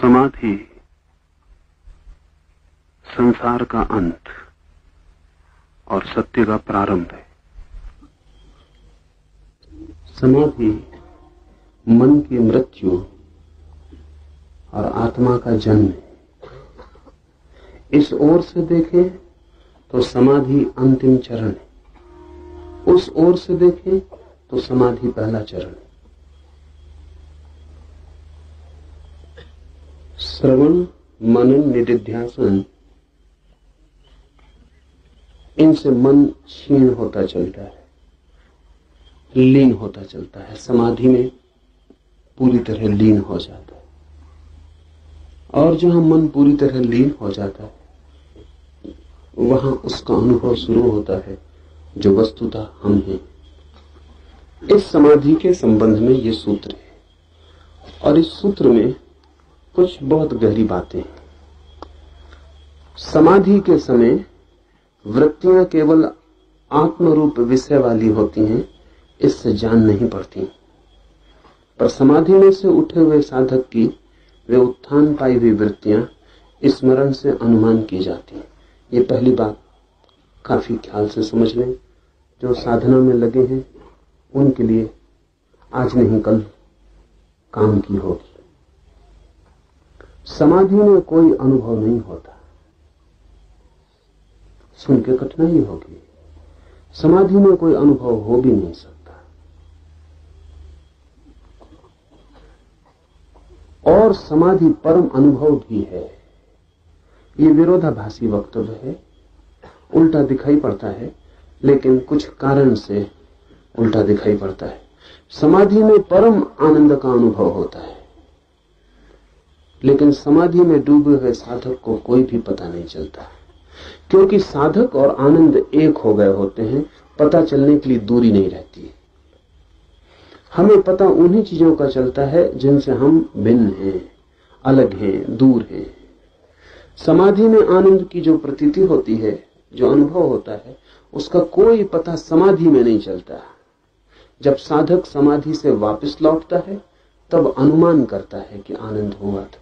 समाधि संसार का अंत और सत्य का प्रारंभ है। समाधि मन की मृत्यु और आत्मा का जन्म है। इस ओर से देखें तो समाधि अंतिम चरण है, उस ओर से देखें तो समाधि पहला चरण है। श्रवण, मनन, निधिध्यासन, इनसे मन क्षीण होता चलता है, लीन होता चलता है, समाधि में पूरी तरह लीन हो जाता है। और जहां मन पूरी तरह लीन हो जाता है वहां उसका अनुभव शुरू होता है जो वस्तुतः हम हैं। इस समाधि के संबंध में ये सूत्र है और इस सूत्र में कुछ बहुत गहरी बातें हैं। समाधि के समय वृत्तियां केवल आत्मरूप विषय वाली होती हैं, इससे जान नहीं पड़ती, पर समाधि में से उठे हुए साधक की वे उत्थान पाई हुई वृत्तियां स्मरण से अनुमान की जाती हैं। ये पहली बात काफी ख्याल से समझ लें। जो साधना में लगे हैं उनके लिए आज नहीं कल काम की होगी। समाधि में कोई अनुभव नहीं होता, सुन के कठिनाई होगी। समाधि में कोई अनुभव हो भी नहीं सकता। और समाधि परम अनुभव भी है। ये विरोधाभासी वक्तव्य है, उल्टा दिखाई पड़ता है, लेकिन कुछ कारण से उल्टा दिखाई पड़ता है। समाधि में परम आनंद का अनुभव होता है, लेकिन समाधि में डूबे हुए साधक को कोई भी पता नहीं चलता, क्योंकि साधक और आनंद एक हो गए होते हैं। पता चलने के लिए दूरी नहीं रहती। हमें पता उन्हीं चीजों का चलता है जिनसे हम भिन्न हैं, अलग हैं, दूर हैं। समाधि में आनंद की जो प्रतीति होती है, जो अनुभव होता है, उसका कोई पता समाधि में नहीं चलता। जब साधक समाधि से वापस लौटता है तब अनुमान करता है कि आनंद हुआ था।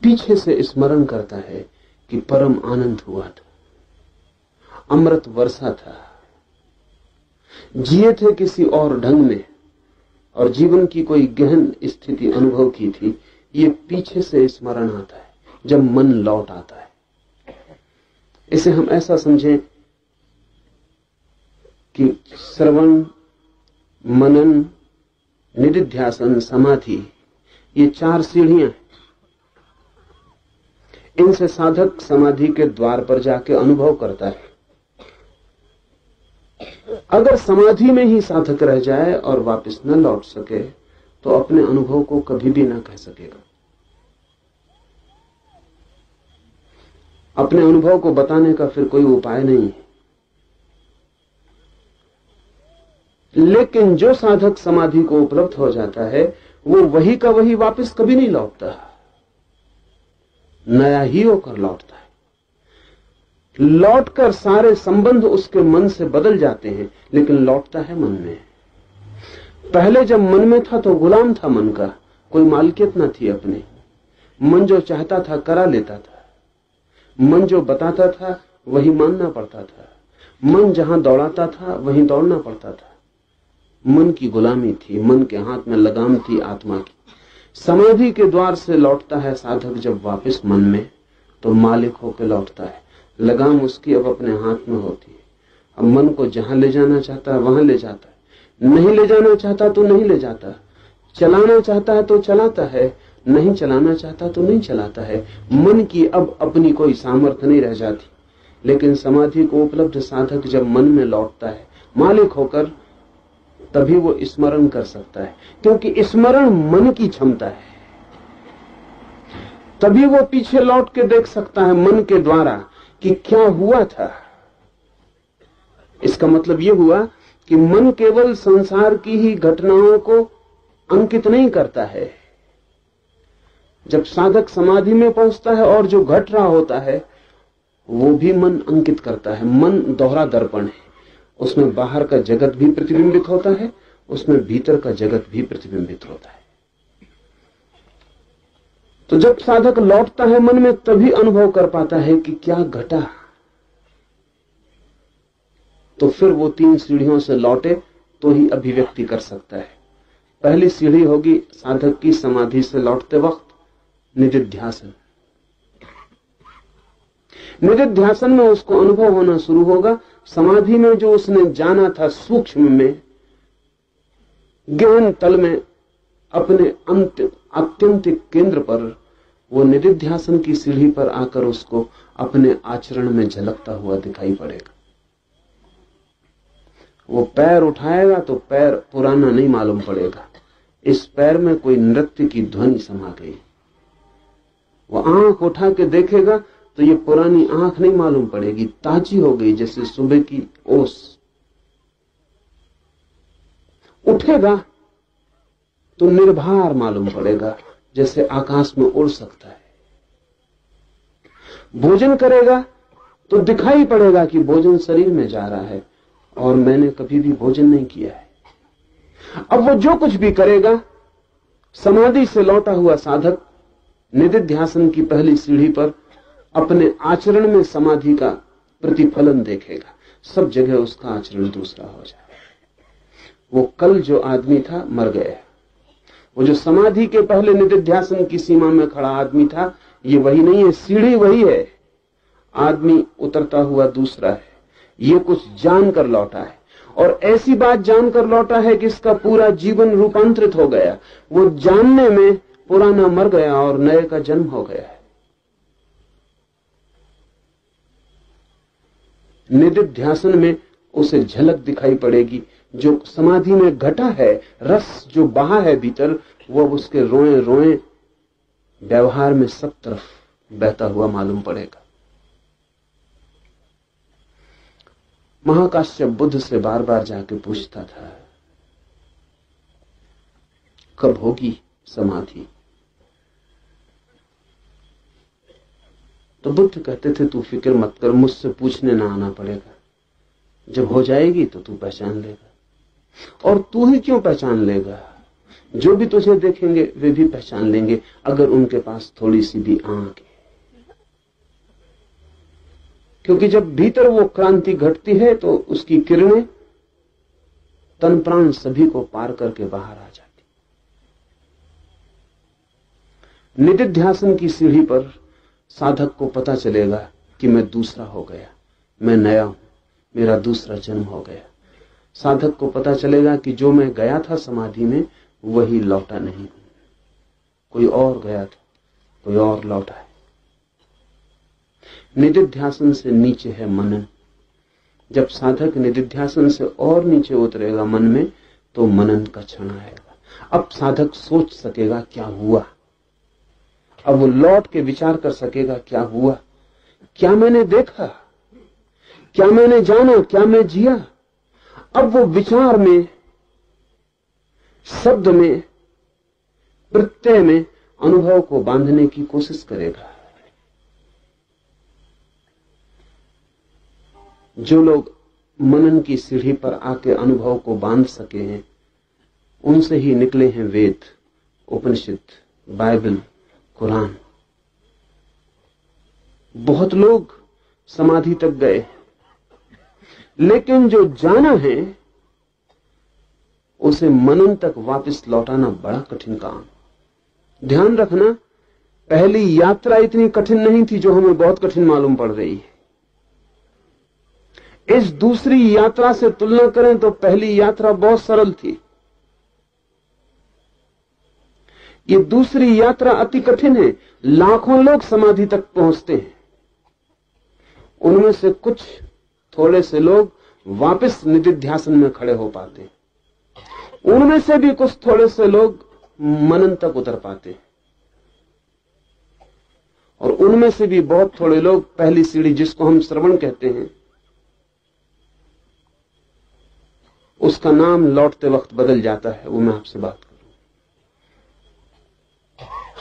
पीछे से स्मरण करता है कि परम आनंद हुआ था, अमृत वर्षा था, जिए थे किसी और ढंग में और जीवन की कोई गहन स्थिति अनुभव की थी। ये पीछे से स्मरण आता है जब मन लौट आता है। इसे हम ऐसा समझें कि श्रवण, मनन, निधिध्यासन, समाधि, ये चार सीढ़ियां हैं। इनसे साधक समाधि के द्वार पर जाके अनुभव करता है। अगर समाधि में ही साधक रह जाए और वापस न लौट सके तो अपने अनुभव को कभी भी न कह सकेगा। अपने अनुभव को बताने का फिर कोई उपाय नहीं है। लेकिन जो साधक समाधि को उपलब्ध हो जाता है वो वही का वही वापस कभी नहीं लौटता, नया ही होकर लौटता है। लौटकर सारे संबंध उसके मन से बदल जाते हैं, लेकिन लौटता है मन में। पहले जब मन में था तो गुलाम था मन का, कोई मालकियत न थी अपनी। मन जो चाहता था करा लेता था, मन जो बताता था वही मानना पड़ता था, मन जहां दौड़ाता था वहीं दौड़ना पड़ता था। मन की गुलामी थी, मन के हाथ में लगाम थी आत्मा की। समाधि के द्वार से लौटता है साधक जब वापस मन में, तो मालिक होकर लौटता है। लगाम उसकी अब अपने हाथ में होती है। अब मन को जहां ले जाना चाहता है वहां ले जाता है, नहीं ले जाना चाहता तो नहीं ले जाता, चलाना चाहता है तो चलाता है, नहीं चलाना चाहता तो नहीं चलाता है। मन की अब अपनी कोई सामर्थ्य नहीं रह जाती। लेकिन समाधि को उपलब्ध साधक जब मन में लौटता है मालिक होकर, तभी वो स्मरण कर सकता है, क्योंकि स्मरण मन की क्षमता है। तभी वो पीछे लौट के देख सकता है मन के द्वारा कि क्या हुआ था। इसका मतलब ये हुआ कि मन केवल संसार की ही घटनाओं को अंकित नहीं करता है। जब साधक समाधि में पहुंचता है और जो घट रहा होता है वो भी मन अंकित करता है। मन दोहरा दर्पण है, उसमें बाहर का जगत भी प्रतिबिंबित होता है, उसमें भीतर का जगत भी प्रतिबिंबित होता है। तो जब साधक लौटता है मन में, तभी अनुभव कर पाता है कि क्या घटा। तो फिर वो 3 सीढ़ियों से लौटे तो ही अभिव्यक्ति कर सकता है। पहली सीढ़ी होगी साधक की समाधि से लौटते वक्त निदिध्यासन। निदिध्यासन में उसको अनुभव होना शुरू होगा, समाधि में जो उसने जाना था सूक्ष्म में, गहन तल में, अपने आत्यंतिक केंद्र पर, वो निदिध्यासन की सीढ़ी पर आकर उसको अपने आचरण में झलकता हुआ दिखाई पड़ेगा। वो पैर उठाएगा तो पैर पुराना नहीं मालूम पड़ेगा, इस पैर में कोई नृत्य की ध्वनि समा गई। वो आंख उठा के देखेगा तो ये पुरानी आंख नहीं मालूम पड़ेगी, ताजी हो गई जैसे सुबह की ओस। उठेगा तो निर्भर मालूम पड़ेगा, जैसे आकाश में उड़ सकता है। भोजन करेगा तो दिखाई पड़ेगा कि भोजन शरीर में जा रहा है और मैंने कभी भी भोजन नहीं किया है। अब वो जो कुछ भी करेगा, समाधि से लौटा हुआ साधक निदिध्यासन की पहली सीढ़ी पर अपने आचरण में समाधि का प्रतिफलन देखेगा। सब जगह उसका आचरण दूसरा हो जाए। वो कल जो आदमी था मर गया। वो जो समाधि के पहले निदिध्यासन की सीमा में खड़ा आदमी था, ये वही नहीं है। सीढ़ी वही है, आदमी उतरता हुआ दूसरा है। ये कुछ जानकर लौटा है, और ऐसी बात जानकर लौटा है कि इसका पूरा जीवन रूपांतरित हो गया। वो जानने में पुराना मर गया और नए का जन्म हो गया है। निदिध्यासन में उसे झलक दिखाई पड़ेगी, जो समाधि में घटा है, रस जो बहा है भीतर, वो उसके रोए रोए व्यवहार में सब तरफ बहता हुआ मालूम पड़ेगा। महाकाश्यप बुद्ध से बार बार जाके पूछता था, कब होगी समाधि? तो बुद्ध कहते थे, तू फिक्र मत कर, मुझसे पूछने ना आना पड़ेगा। जब हो जाएगी तो तू पहचान लेगा। और तू ही क्यों पहचान लेगा? जो भी तुझे देखेंगे वे भी पहचान लेंगे, अगर उनके पास थोड़ी सी भी आंख है। क्योंकि जब भीतर वो क्रांति घटती है तो उसकी किरणें तन प्राण सभी को पार करके बाहर आ जाती। निदिध्यासन की सीढ़ी पर साधक को पता चलेगा कि मैं दूसरा हो गया, मैं नया हूं, मेरा दूसरा जन्म हो गया। साधक को पता चलेगा कि जो मैं गया था समाधि में वही लौटा नहीं, कोई और गया था, कोई और लौटा है। निदिध्यासन से नीचे है मनन। जब साधक निदिध्यासन से और नीचे उतरेगा मन में, तो मनन का क्षण आएगा। अब साधक सोच सकेगा क्या हुआ। अब वो लौट के विचार कर सकेगा क्या हुआ, क्या मैंने देखा, क्या मैंने जाना, क्या मैं जिया। अब वो विचार में, शब्द में, प्रत्यय में अनुभव को बांधने की कोशिश करेगा। जो लोग मनन की सीढ़ी पर आके अनुभव को बांध सके हैं, उनसे ही निकले हैं वेद, उपनिषद, बाइबल, कुरान। बहुत लोग समाधि तक गए, लेकिन जो जाना है उसे मनन तक वापस लौटाना बड़ा कठिन काम। ध्यान रखना, पहली यात्रा इतनी कठिन नहीं थी जो हमें बहुत कठिन मालूम पड़ रही है। इस दूसरी यात्रा से तुलना करें तो पहली यात्रा बहुत सरल थी। ये दूसरी यात्रा अति कठिन है। लाखों लोग समाधि तक पहुंचते हैं, उनमें से कुछ थोड़े से लोग वापस निदिध्यासन में खड़े हो पाते हैं, उनमें से भी कुछ थोड़े से लोग मनन तक उतर पाते हैं, और उनमें से भी बहुत थोड़े लोग पहली सीढ़ी जिसको हम श्रवण कहते हैं, उसका नाम लौटते वक्त बदल जाता है, वो मैं आपसे बात करूं।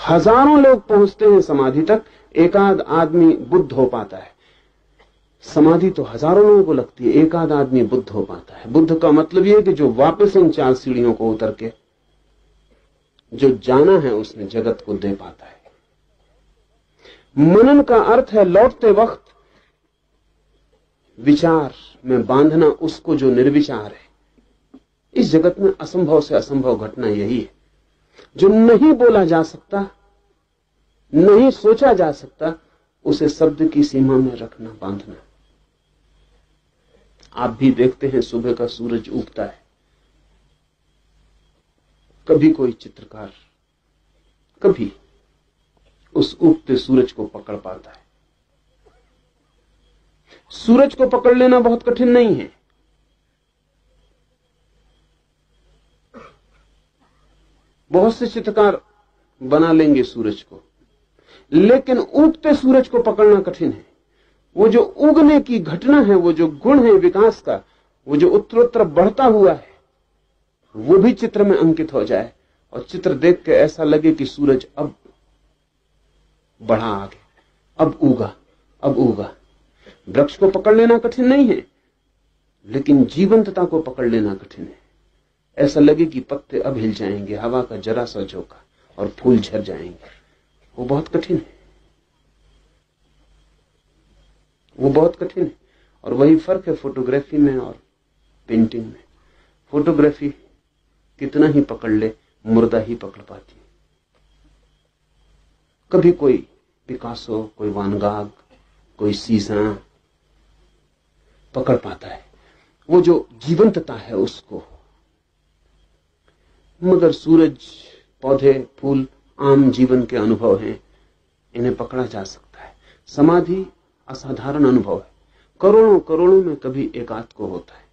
हजारों लोग पहुंचते हैं समाधि तक, एकाध आदमी बुद्ध हो पाता है। समाधि तो हजारों लोगों को लगती है, एकाध आदमी बुद्ध हो पाता है। बुद्ध का मतलब यह है कि जो वापस इन 4 सीढ़ियों को उतर के जो जाना है उसने जगत को दे पाता है। मनन का अर्थ है लौटते वक्त विचार में बांधना उसको जो निर्विचार है। इस जगत में असंभव से असंभव घटना यही है। जो नहीं बोला जा सकता, नहीं सोचा जा सकता, उसे शब्द की सीमा में रखना, बांधना। आप भी देखते हैं सुबह का सूरज उगता है, कभी कोई चित्रकार कभी उस उगते सूरज को पकड़ पाता है। सूरज को पकड़ लेना बहुत कठिन नहीं है। बहुत से चित्रकार बना लेंगे सूरज को, लेकिन उगते सूरज को पकड़ना कठिन है। वो जो उगने की घटना है, वो जो गुण है विकास का, वो जो उत्तरोत्तर बढ़ता हुआ है, वो भी चित्र में अंकित हो जाए और चित्र देख के ऐसा लगे कि सूरज अब बढ़ा आगे, अब उगा, अब उगा। वृक्ष को पकड़ लेना कठिन नहीं है, लेकिन जीवंतता को पकड़ लेना कठिन है। ऐसा लगे कि पत्ते अब हिल जाएंगे, हवा का जरा सा झोंका और फूल झड़ जाएंगे। वो बहुत कठिन है, वो बहुत कठिन है। और वही फर्क है फोटोग्राफी में और पेंटिंग में। फोटोग्राफी कितना ही पकड़ ले, मुर्दा ही पकड़ पाती है। कभी कोई पिकासो, कोई वान गाग, कोई सीसा पकड़ पाता है, वो जो जीवंतता है उसको। मगर सूरज, पौधे, फूल आम जीवन के अनुभव हैं, इन्हें पकड़ा जा सकता है। समाधि असाधारण अनुभव है, करोड़ों करोड़ों में कभी एकाध को होता है।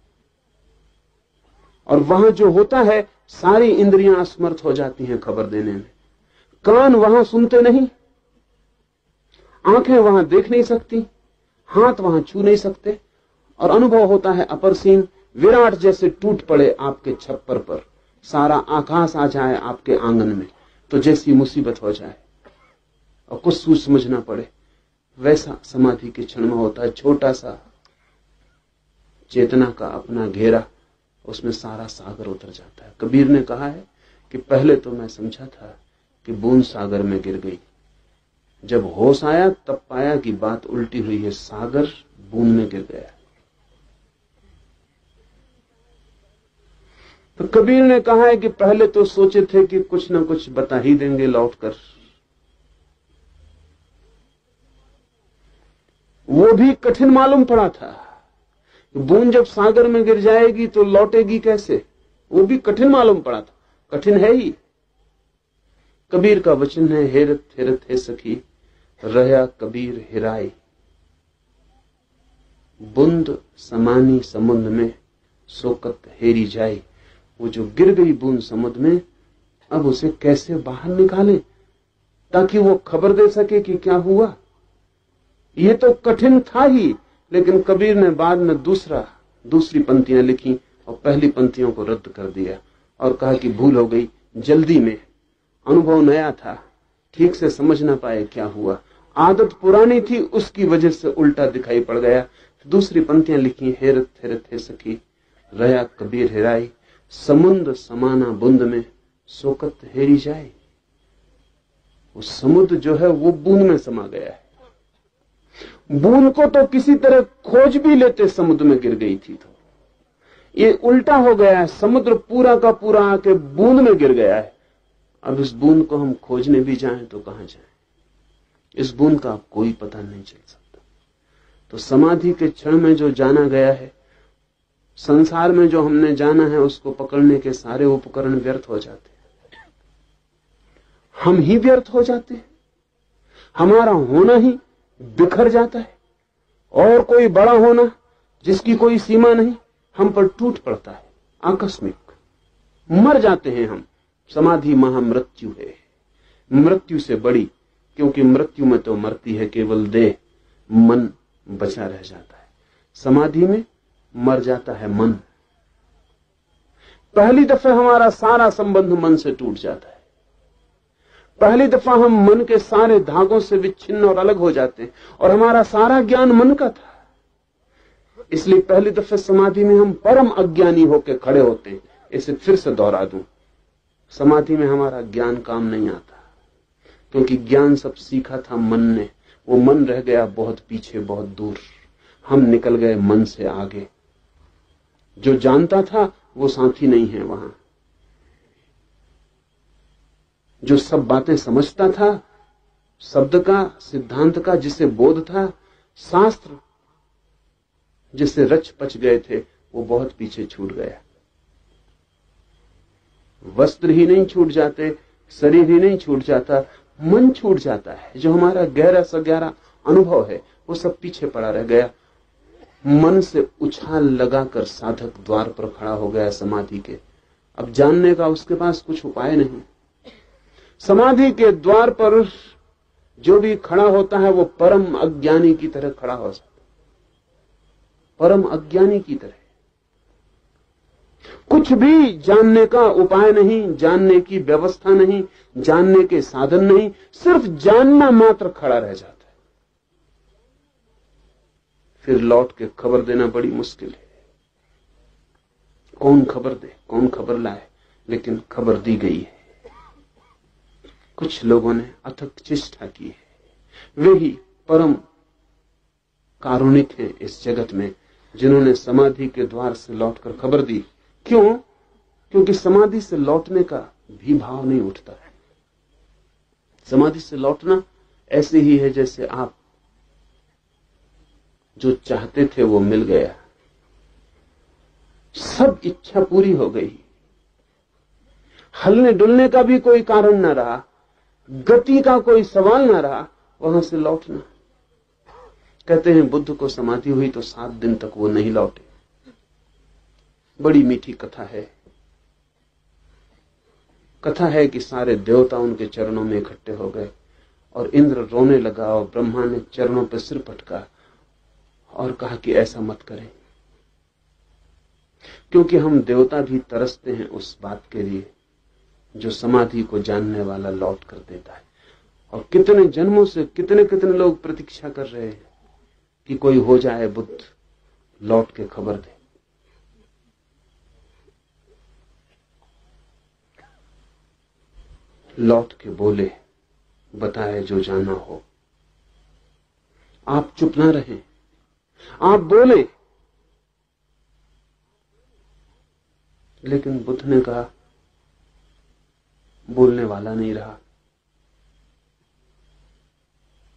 और वहां जो होता है, सारी इंद्रियां असमर्थ हो जाती हैं खबर देने में। कान वहां सुनते नहीं, आंखें वहां देख नहीं सकती, हाथ वहां छू नहीं सकते, और अनुभव होता है अपरसीम, विराट जैसे टूट पड़े आपके छप्पर पर, सारा आकाश आ जाए आपके आंगन में तो जैसी मुसीबत हो जाए और कुछ सोच समझना पड़े, वैसा समाधि के क्षण में होता है। छोटा सा चेतना का अपना घेरा, उसमें सारा सागर उतर जाता है। कबीर ने कहा है कि पहले तो मैं समझा था कि बूंद सागर में गिर गई, जब होश आया तब पाया कि बात उल्टी हुई है, सागर बूंद में गिर गया। तो कबीर ने कहा है कि पहले तो सोचे थे कि कुछ ना कुछ बता ही देंगे लौटकर, वो भी कठिन मालूम पड़ा था। बूंद जब सागर में गिर जाएगी तो लौटेगी कैसे, वो भी कठिन मालूम पड़ा था। कठिन है ही। कबीर का वचन है, हेरत हेरत है सखी, रहया कबीर हिराई, बूंद समानी समुद्र में, सोकत हेरी जाई। वो जो गिर गई बूंद समुद्र में, अब उसे कैसे बाहर निकाले ताकि वो खबर दे सके कि क्या हुआ। ये तो कठिन था ही, लेकिन कबीर ने बाद में दूसरी पंक्तियां लिखी और पहली पंक्तियों को रद्द कर दिया और कहा कि भूल हो गई, जल्दी में, अनुभव नया था, ठीक से समझ ना पाए क्या हुआ, आदत पुरानी थी, उसकी वजह से उल्टा दिखाई पड़ गया। दूसरी पंक्तियां लिखी, हेरत हेरत है सखी, रहया कबीर हिराई, समुद्र समाना बूंद में, सोकत हेरी जाए। वो समुद्र जो है वो बूंद में समा गया है। बूंद को तो किसी तरह खोज भी लेते, समुद्र में गिर गई थी। तो ये उल्टा हो गया है, समुद्र पूरा का पूरा आके बूंद में गिर गया है। अब इस बूंद को हम खोजने भी जाएं तो कहां जाएं, इस बूंद का कोई पता नहीं चल सकता। तो समाधि के क्षण में जो जाना गया है, संसार में जो हमने जाना है, उसको पकड़ने के सारे उपकरण व्यर्थ हो जाते हैं। हम ही व्यर्थ हो जाते हैं, हमारा होना ही बिखर जाता है, और कोई बड़ा होना जिसकी कोई सीमा नहीं हम पर टूट पड़ता है। आकस्मिक मर जाते हैं हम। समाधि महामृत्यु है, मृत्यु से बड़ी, क्योंकि मृत्यु में तो मरती है केवल देह, मन बचा रह जाता है। समाधि में मर जाता है मन। पहली दफा हमारा सारा संबंध मन से टूट जाता है। पहली दफा हम मन के सारे धागों से विच्छिन्न और अलग हो जाते हैं, और हमारा सारा ज्ञान मन का था। इसलिए पहली दफे समाधि में हम परम अज्ञानी होकर खड़े होते हैं। इसे फिर से दोहरा दूं, समाधि में हमारा ज्ञान काम नहीं आता, क्योंकि ज्ञान सब सीखा था मन ने। वो मन रह गया बहुत पीछे, बहुत दूर। हम निकल गए मन से आगे। जो जानता था वो साथी नहीं है वहां। जो सब बातें समझता था, शब्द का, सिद्धांत का, जिसे बोध था, शास्त्र जिसे रच पच गए थे, वो बहुत पीछे छूट गया। वस्त्र ही नहीं छूट जाते, शरीर ही नहीं छूट जाता, मन छूट जाता है। जो हमारा गहरा सा गहरा अनुभव है वो सब पीछे पड़ा रह गया। मन से उछाल लगाकर साधक द्वार पर खड़ा हो गया समाधि के। अब जानने का उसके पास कुछ उपाय नहीं। समाधि के द्वार पर जो भी खड़ा होता है वो परम अज्ञानी की तरह खड़ा हो जाता, परम अज्ञानी की तरह। कुछ भी जानने का उपाय नहीं, जानने की व्यवस्था नहीं, जानने के साधन नहीं, सिर्फ जानना मात्र खड़ा रह जाता है। फिर लौट के खबर देना बड़ी मुश्किल है। कौन खबर दे, कौन खबर लाए, लेकिन खबर दी गई है। कुछ लोगों ने अथक चेष्टा की है, वे ही परम कारुणिक हैं इस जगत में, जिन्होंने समाधि के द्वार से लौटकर खबर दी। क्यों? क्योंकि समाधि से लौटने का भी भाव नहीं उठता है। समाधि से लौटना ऐसे ही है जैसे आप जो चाहते थे वो मिल गया, सब इच्छा पूरी हो गई, हलने डुलने का भी कोई कारण ना रहा, गति का कोई सवाल ना रहा, वहां से लौटना। कहते हैं बुद्ध को समाधि हुई तो 7 दिन तक वो नहीं लौटे। बड़ी मीठी कथा है। कथा है कि सारे देवता उनके चरणों में इकट्ठे हो गए और इंद्र रोने लगा और ब्रह्मा ने चरणों पर सिर पटका और कहा कि ऐसा मत करें, क्योंकि हम देवता भी तरसते हैं उस बात के लिए जो समाधि को जानने वाला लौट कर देता है। और कितने जन्मों से कितने कितने लोग प्रतीक्षा कर रहे हैं कि कोई हो जाए बुद्ध, लौट के खबर दे। लौट के बोले, बताए जो जाना हो। आप चुप ना रहें, आप बोले। लेकिन बुद्ध ने कहा, बोलने वाला नहीं रहा,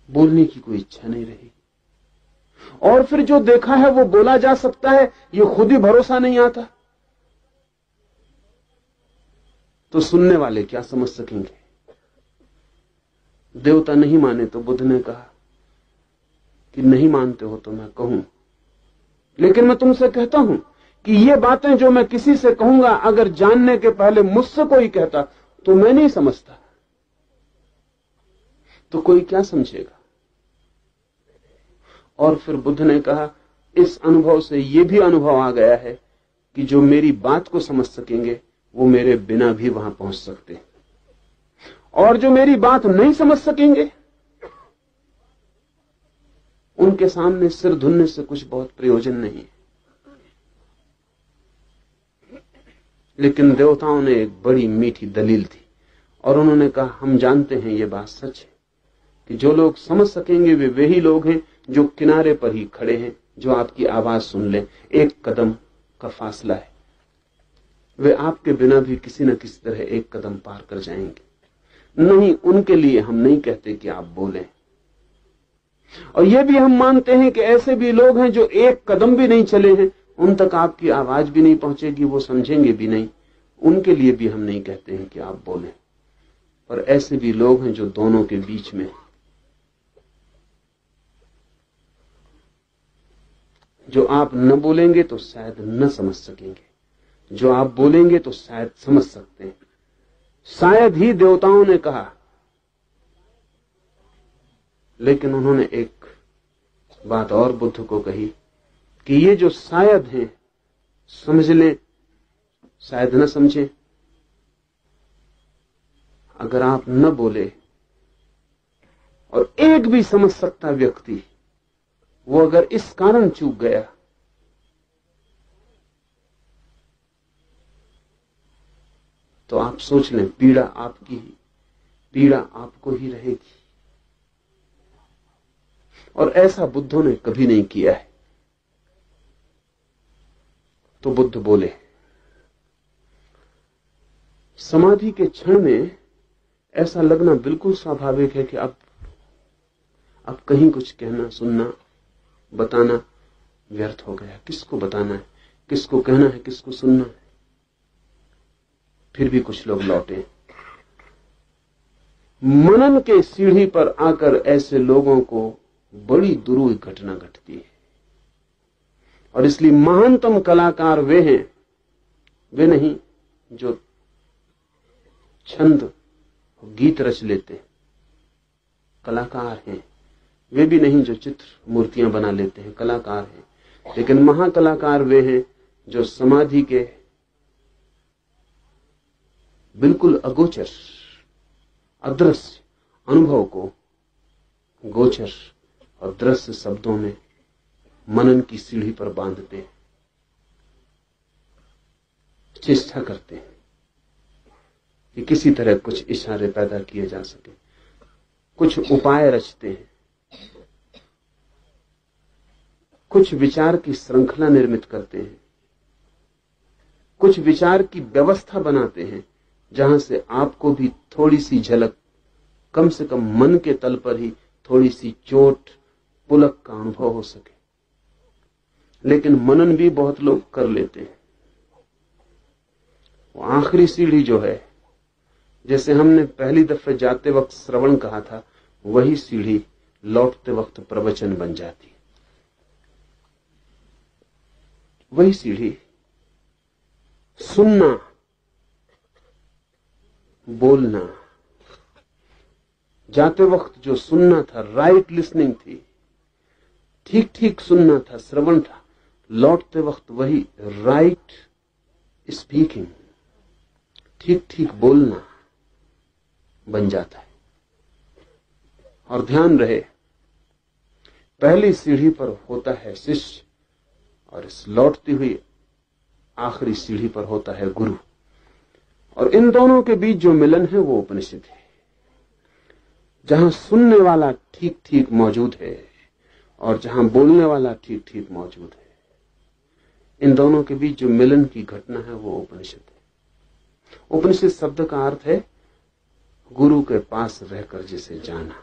बोलने की कोई इच्छा नहीं रही। और फिर जो देखा है वो बोला जा सकता है, ये खुद ही भरोसा नहीं आता, तो सुनने वाले क्या समझ सकेंगे? देवता नहीं माने तो बुद्ध ने कहा कि नहीं मानते हो तो मैं कहूं, लेकिन मैं तुमसे कहता हूं कि ये बातें जो मैं किसी से कहूंगा, अगर जानने के पहले मुझसे कोई कहता तो मैं नहीं समझता, तो कोई क्या समझेगा? और फिर बुद्ध ने कहा, इस अनुभव से यह भी अनुभव आ गया है कि जो मेरी बात को समझ सकेंगे वो मेरे बिना भी वहां पहुंच सकते हैं, और जो मेरी बात नहीं समझ सकेंगे उनके सामने सिर धुनने से कुछ बहुत प्रयोजन नहीं। लेकिन देवताओं ने एक बड़ी मीठी दलील दी और उन्होंने कहा, हम जानते हैं ये बात सच है कि जो लोग समझ सकेंगे वे वही लोग हैं जो किनारे पर ही खड़े हैं, जो आपकी आवाज सुन लें। एक कदम का फासला है, वे आपके बिना भी किसी न किसी तरह एक कदम पार कर जाएंगे। नहीं, उनके लिए हम नहीं कहते कि आप बोलें। और यह भी हम मानते हैं कि ऐसे भी लोग हैं जो एक कदम भी नहीं चले हैं, उन तक आपकी आवाज भी नहीं पहुंचेगी, वो समझेंगे भी नहीं। उनके लिए भी हम नहीं कहते हैं कि आप बोलें। पर ऐसे भी लोग हैं जो दोनों के बीच में, जो आप न बोलेंगे तो शायद न समझ सकेंगे, जो आप बोलेंगे तो शायद समझ सकते हैं। शायद ही देवताओं ने कहा, लेकिन उन्होंने एक बात और बुद्ध को कही कि ये जो शायद हैं, समझ लें शायद न समझें। अगर आप न बोले और एक भी समझ सकता व्यक्ति वो अगर इस कारण चूक गया तो आप सोच लें, पीड़ा आपकी ही, पीड़ा आपको ही रहेगी। और ऐसा बुद्धों ने कभी नहीं किया है। तो बुद्ध बोले, समाधि के क्षण में ऐसा लगना बिल्कुल स्वाभाविक है कि अब कहीं कुछ कहना, सुनना, बताना व्यर्थ हो गया। किसको बताना है, किसको कहना है, किसको सुनना है। फिर भी कुछ लोग लौटे। मनन के सीढ़ी पर आकर ऐसे लोगों को बड़ी दुरूह घटना घटती है। और इसलिए महानतम कलाकार वे हैं, वे नहीं जो छंद गीत रच लेते, कलाकार हैं। वे भी नहीं जो चित्र मूर्तियां बना लेते हैं, कलाकार हैं। लेकिन महाकलाकार वे हैं जो समाधि के बिल्कुल अगोचर, अदृश्य अनुभव को गोचर और दृश्य शब्दों में मनन की सीढ़ी पर बांधते हैं, चेष्टा करते हैं कि किसी तरह कुछ इशारे पैदा किए जा सके, कुछ उपाय रचते हैं, कुछ विचार की श्रृंखला निर्मित करते हैं, कुछ विचार की व्यवस्था बनाते हैं जहां से आपको भी थोड़ी सी झलक, कम से कम मन के तल पर ही थोड़ी सी चोट, पुलक का अनुभव हो सके। लेकिन मनन भी बहुत लोग कर लेते हैं। वो आखिरी सीढ़ी जो है, जैसे हमने पहली दफे जाते वक्त श्रवण कहा था, वही सीढ़ी लौटते वक्त प्रवचन बन जाती है। वही सीढ़ी सुनना, बोलना, जाते वक्त जो सुनना था, राइट लिसनिंग थी, ठीक ठीक सुनना था, श्रवण था, लौटते वक्त वही राइट स्पीकिंग, ठीक ठीक बोलना बन जाता है। और ध्यान रहे, पहली सीढ़ी पर होता है शिष्य और इस लौटती हुई आखिरी सीढ़ी पर होता है गुरु। और इन दोनों के बीच जो मिलन है वो उपनिषद है, जहां सुनने वाला ठीक ठीक मौजूद है और जहां बोलने वाला ठीक ठीक मौजूद है। इन दोनों के बीच जो मिलन की घटना है वो उपनिषद है। उपनिषद शब्द का अर्थ है गुरु के पास रहकर जिसे जाना,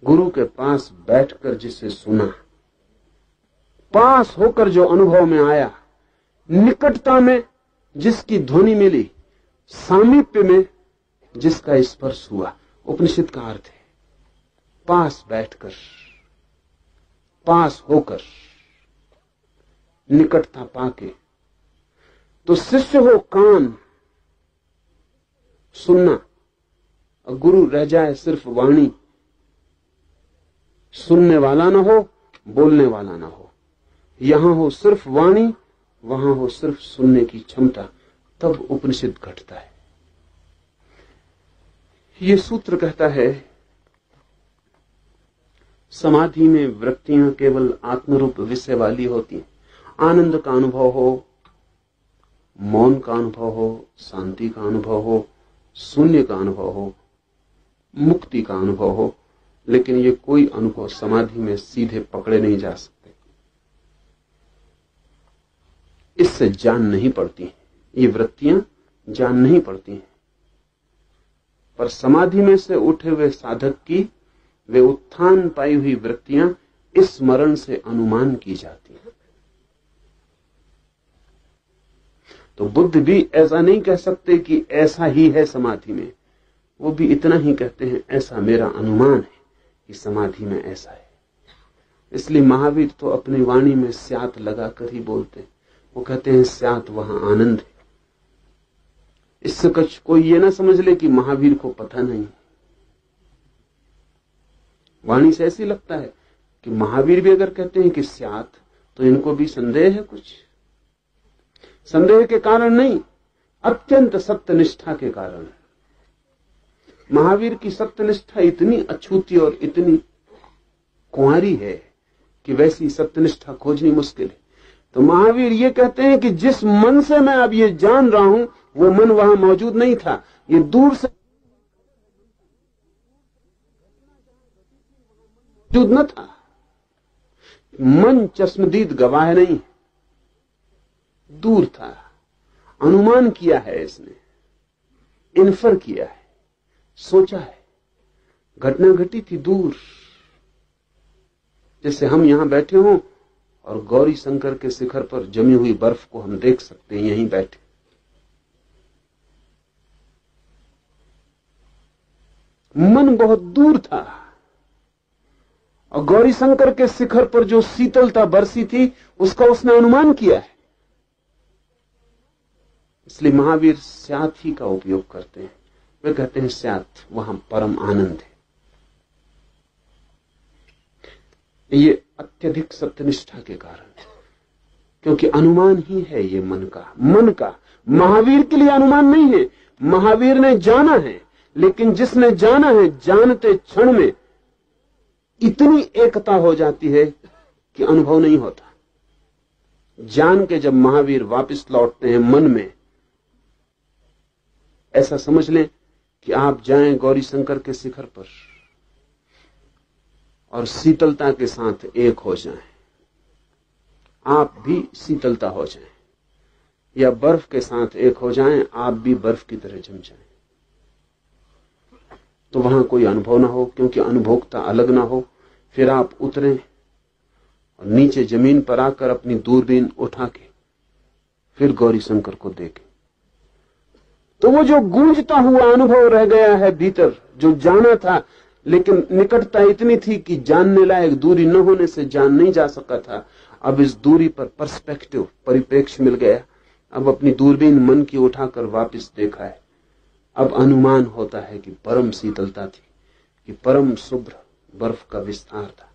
गुरु के पास बैठकर जिसे सुना, पास होकर जो अनुभव में आया, निकटता में जिसकी ध्वनि मिली, सामीप्य में जिसका स्पर्श हुआ। उपनिषद का अर्थ है पास बैठकर, पास होकर, निकटता पाके। तो शिष्य हो कान सुनना और गुरु रह जाए सिर्फ वाणी, सुनने वाला ना हो, बोलने वाला ना हो। यहां हो सिर्फ वाणी, वहां हो सिर्फ सुनने की क्षमता, तब उपनिषद घटता है। ये सूत्र कहता है समाधि में वृत्तियां केवल आत्मरूप विषय वाली होती हैं। आनंद का अनुभव हो, मौन का अनुभव हो, शांति का अनुभव हो, शून्य का अनुभव हो, मुक्ति का अनुभव हो, लेकिन ये कोई अनुभव समाधि में सीधे पकड़े नहीं जा सकते। इससे जान नहीं पड़ती, ये वृत्तियां जान नहीं पड़ती हैं। पर समाधि में से उठे हुए साधक की वे उत्थान पाई हुई वृत्तियां स्मरण से अनुमान की जाती हैं। तो बुद्ध भी ऐसा नहीं कह सकते कि ऐसा ही है समाधि में, वो भी इतना ही कहते हैं ऐसा मेरा अनुमान है कि समाधि में ऐसा है। इसलिए महावीर तो अपनी वाणी में स्यात लगाकर ही बोलते हैं। वो कहते हैं स्यात वहां आनंद है। इससे कुछ कोई ये ना समझ ले कि महावीर को पता नहीं। वाणी से ऐसी लगता है कि महावीर भी अगर कहते हैं कि स्यात, तो इनको भी संदेह है। कुछ संदेह के कारण नहीं, अत्यंत सत्यनिष्ठा के कारण। महावीर की सत्यनिष्ठा इतनी अछूती और इतनी कुंवारी है कि वैसी सत्यनिष्ठा खोजनी मुश्किल है। तो महावीर ये कहते हैं कि जिस मन से मैं अब ये जान रहा हूं, वो मन वहां मौजूद नहीं था। ये दूर से मौजूद न था। मन चश्मदीद गवाह नहीं, दूर था। अनुमान किया है इसने, इन्फर किया है, सोचा है। घटना घटी थी दूर, जैसे हम यहां बैठे हों और गौरी शंकर के शिखर पर जमी हुई बर्फ को हम देख सकते हैं यहीं बैठे। मन बहुत दूर था और गौरी शंकर के शिखर पर जो शीतलता बरसी थी उसका उसने अनुमान किया है। इसलिए महावीर स्यात ही का उपयोग करते हैं। वे कहते हैं स्यात, वहां परम आनंद है। ये अत्यधिक सत्यनिष्ठा के कारण, क्योंकि अनुमान ही है ये मन का। महावीर के लिए अनुमान नहीं है। महावीर ने जाना है, लेकिन जिसने जाना है जानते क्षण में इतनी एकता हो जाती है कि अनुभव नहीं होता। जान के जब महावीर वापस लौटते हैं मन में, ऐसा समझ लें कि आप जाएं गौरी शंकर के शिखर पर और शीतलता के साथ एक हो जाएं, आप भी शीतलता हो जाएं, या बर्फ के साथ एक हो जाएं, आप भी बर्फ की तरह जम जाएं। तो वहां कोई अनुभव ना हो, क्योंकि अनुभोक्ता अलग ना हो। फिर आप उतरें और नीचे जमीन पर आकर अपनी दूरबीन उठा के फिर गौरी शंकर को देखें, तो वो जो गूंजता हुआ अनुभव रह गया है भीतर, जो जाना था, लेकिन निकटता इतनी थी कि जानने लायक दूरी न होने से जान नहीं जा सका था। अब इस दूरी पर पर्सपेक्टिव, परिप्रेक्ष्य मिल गया। अब अपनी दूरबीन मन की उठाकर वापस देखा है। अब अनुमान होता है कि परम शीतलता थी, कि परम शुभ्र बर्फ का विस्तार था,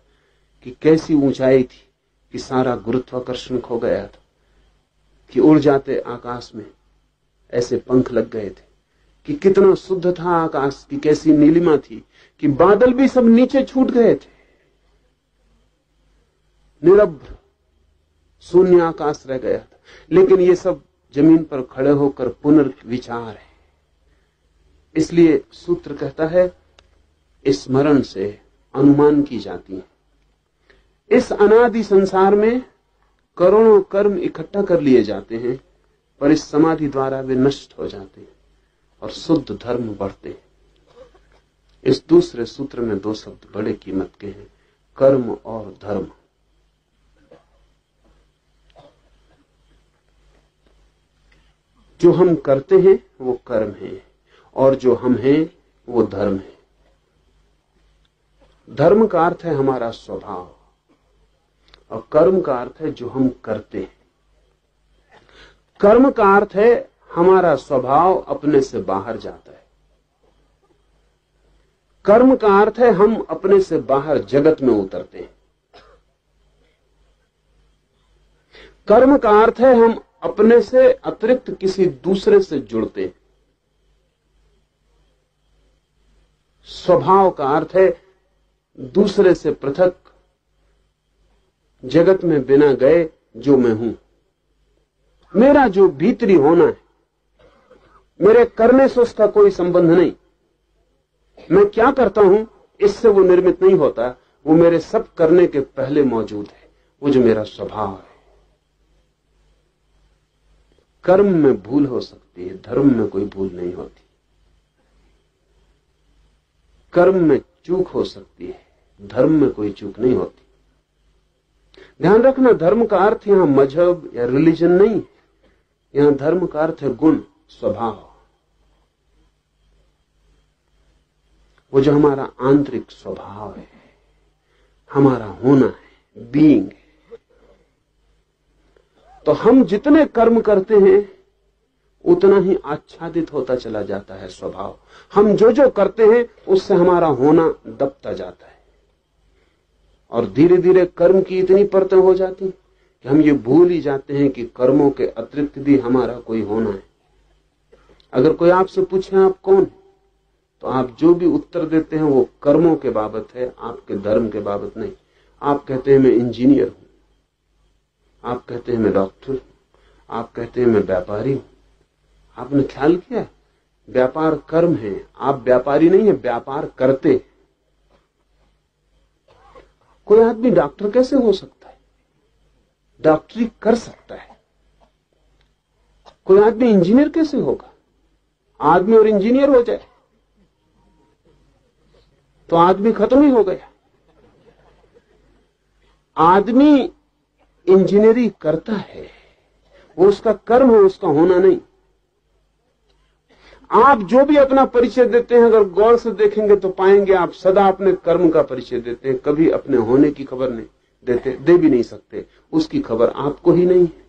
कि कैसी ऊंचाई थी, कि सारा गुरुत्वाकर्षण खो गया था, कि उड़ जाते आकाश में ऐसे पंख लग गए थे, कि कितना शुद्ध था आकाश, की कैसी नीलिमा थी, कि बादल भी सब नीचे छूट गए थे। निरभ्र शून्य आकाश रह गया था। लेकिन ये सब जमीन पर खड़े होकर पुनर्विचार है। इसलिए सूत्र कहता है स्मरण से अनुमान की जाती है। इस अनादि संसार में करोड़ों कर्म इकट्ठा कर लिए जाते हैं, पर इस समाधि द्वारा वे नष्ट हो जाते हैं और शुद्ध धर्म बढ़ते हैं। इस दूसरे सूत्र में दो शब्द बड़े कीमत के हैं, कर्म और धर्म। जो हम करते हैं वो कर्म है, और जो हम हैं वो धर्म है। धर्म का अर्थ है हमारा स्वभाव, और कर्म का अर्थ है जो हम करते हैं। कर्म का अर्थ है हमारा स्वभाव अपने से बाहर जाता है। कर्म का अर्थ है हम अपने से बाहर जगत में उतरते हैं। कर्म का अर्थ है हम अपने से अतिरिक्त किसी दूसरे से जुड़ते हैं। स्वभाव का अर्थ है दूसरे से पृथक, जगत में बिना गए जो मैं हूं। मेरा जो भीतरी होना है, मेरे करने से उसका कोई संबंध नहीं। मैं क्या करता हूं इससे वो निर्मित नहीं होता, वो मेरे सब करने के पहले मौजूद है, वो जो मेरा स्वभाव है। कर्म में भूल हो सकती है, धर्म में कोई भूल नहीं होती। कर्म में चूक हो सकती है, धर्म में कोई चूक नहीं होती। ध्यान रखना, धर्म का अर्थ यहां मजहब या रिलीजन नहीं, यहां धर्म का अर्थ है गुण, स्वभाव। वो जो हमारा आंतरिक स्वभाव है, हमारा होना है, बीइंग है। तो हम जितने कर्म करते हैं उतना ही आच्छादित होता चला जाता है स्वभाव। हम जो जो करते हैं उससे हमारा होना दबता जाता है, और धीरे धीरे कर्म की इतनी परतें हो जाती कि हम ये भूल ही जाते हैं कि कर्मों के अतिरिक्त भी हमारा कोई होना है। अगर कोई आपसे पूछे आप कौन है, तो आप जो भी उत्तर देते हैं वो कर्मों के बाबत है, आपके धर्म के बाबत नहीं। आप कहते हैं मैं इंजीनियर हूं, आप कहते हैं मैं डॉक्टर हूं, आप कहते हैं मैं व्यापारी हूं। आपने ख्याल किया, व्यापार कर्म है, आप व्यापारी नहीं है, व्यापार करते। कोई आदमी डॉक्टर कैसे हो सकता है? डॉक्टरी कर सकता है। कोई आदमी इंजीनियर कैसे होगा? आदमी और इंजीनियर हो जाए तो आदमी खत्म ही हो गया। आदमी इंजीनियरिंग करता है, वो उसका कर्म है, उसका होना नहीं। आप जो भी अपना परिचय देते हैं, अगर गौर से देखेंगे तो पाएंगे आप सदा अपने कर्म का परिचय देते हैं, कभी अपने होने की खबर नहीं देते, दे भी नहीं सकते। उसकी खबर आपको ही नहीं है।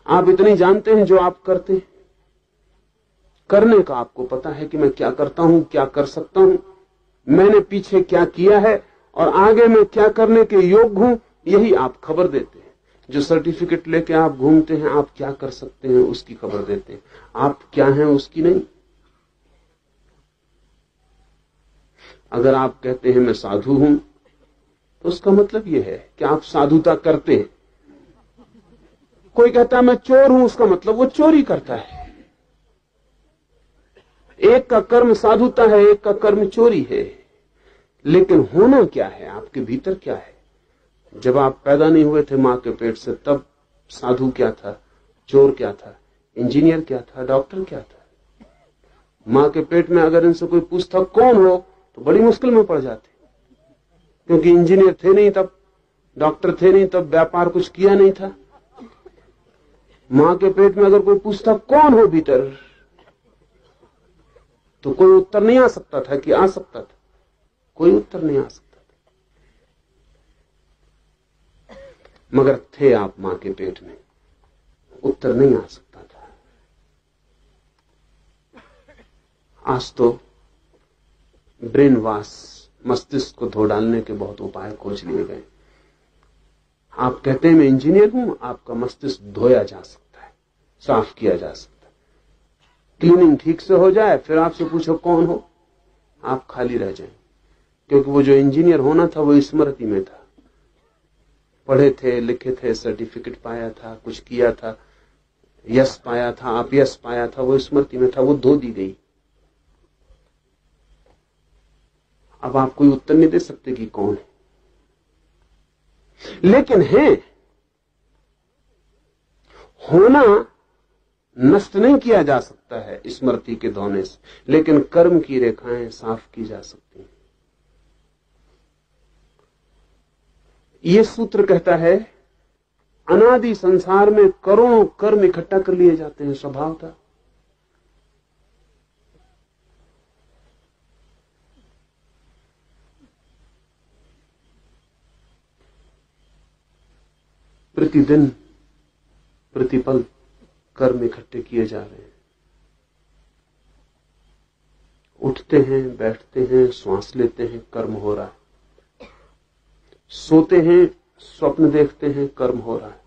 आप इतनी जानते हैं जो आप करते हैं। करने का आपको पता है कि मैं क्या करता हूं, क्या कर सकता हूं, मैंने पीछे क्या किया है और आगे मैं क्या करने के योग्य हूं, यही आप खबर देते हैं। जो सर्टिफिकेट लेके आप घूमते हैं, आप क्या कर सकते हैं उसकी खबर देते हैं, आप क्या हैं उसकी नहीं। अगर आप कहते हैं मैं साधु हूं तो उसका मतलब यह है कि आप साधुता करते हैं। कोई कहता है मैं चोर हूं, उसका मतलब वो चोरी करता है। एक का कर्म साधुता है, एक का कर्म चोरी है। लेकिन होना क्या है, आपके भीतर क्या है? जब आप पैदा नहीं हुए थे मां के पेट से, तब साधु क्या था, चोर क्या था, इंजीनियर क्या था, डॉक्टर क्या था? मां के पेट में अगर इनसे कोई पूछता कौन हो तो बड़ी मुश्किल में पड़ जाते, क्योंकि इंजीनियर थे नहीं तब, डॉक्टर थे नहीं तब, व्यापार कुछ किया नहीं था। मां के पेट में अगर कोई पूछता कौन हो भीतर, तो कोई उत्तर नहीं आ सकता था कि आ सकता था, कोई उत्तर नहीं आ सकता था। मगर थे आप मां के पेट में, उत्तर नहीं आ सकता था। आज तो ब्रेन वॉश, मस्तिष्क को धो डालने के बहुत उपाय खोज लिए गए। आप कहते हैं मैं इंजीनियर हूं, आपका मस्तिष्क धोया जा सकता है, साफ किया जा सकता है। क्लीनिंग ठीक से हो जाए, फिर आपसे पूछो कौन हो, आप खाली रह जाएं। क्योंकि वो जो इंजीनियर होना था वो स्मृति में था, पढ़े थे, लिखे थे, सर्टिफिकेट पाया था, कुछ किया था, यश पाया था, आप यश पाया था, वो स्मृति में था, वो धो दी गई। अब आप कोई उत्तर नहीं दे सकते कि कौन है, लेकिन है। होना नष्ट नहीं किया जा सकता है स्मृति के धोने से, लेकिन कर्म की रेखाएं साफ की जा सकती हैं। यह सूत्र कहता है अनादि संसार में करोड़ों कर्म इकट्ठा कर लिए जाते हैं स्वभावतः। प्रतिदिन प्रतिपल कर्म इकट्ठे किए जा रहे हैं। उठते हैं, बैठते हैं, श्वास लेते हैं, कर्म हो रहा है। सोते हैं, स्वप्न देखते हैं, कर्म हो रहा है।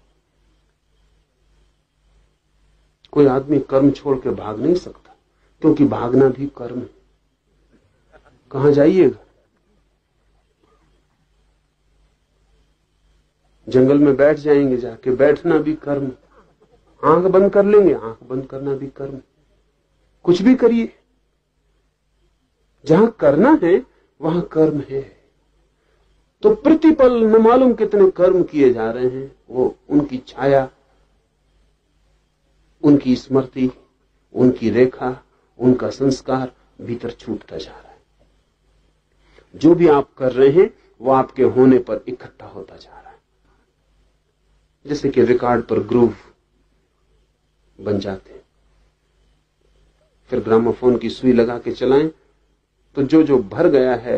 कोई आदमी कर्म छोड़ के भाग नहीं सकता, क्योंकि भागना भी कर्म है। कहां जाइएगा? जंगल में बैठ जाएंगे, जाके बैठना भी कर्म। आंख बंद कर लेंगे, आंख बंद करना भी कर्म। कुछ भी करिए, जहां करना है वहां कर्म है। तो प्रतिपल न मालूम कितने कर्म किए जा रहे हैं, वो उनकी छाया, उनकी स्मृति, उनकी रेखा, उनका संस्कार भीतर छूटता जा रहा है। जो भी आप कर रहे हैं वो आपके होने पर इकट्ठा होता जा रहा है। जैसे कि रिकॉर्ड पर ग्रूव बन जाते हैं, फिर ग्रामोफोन की सुई लगा के चलाएं तो जो जो भर गया है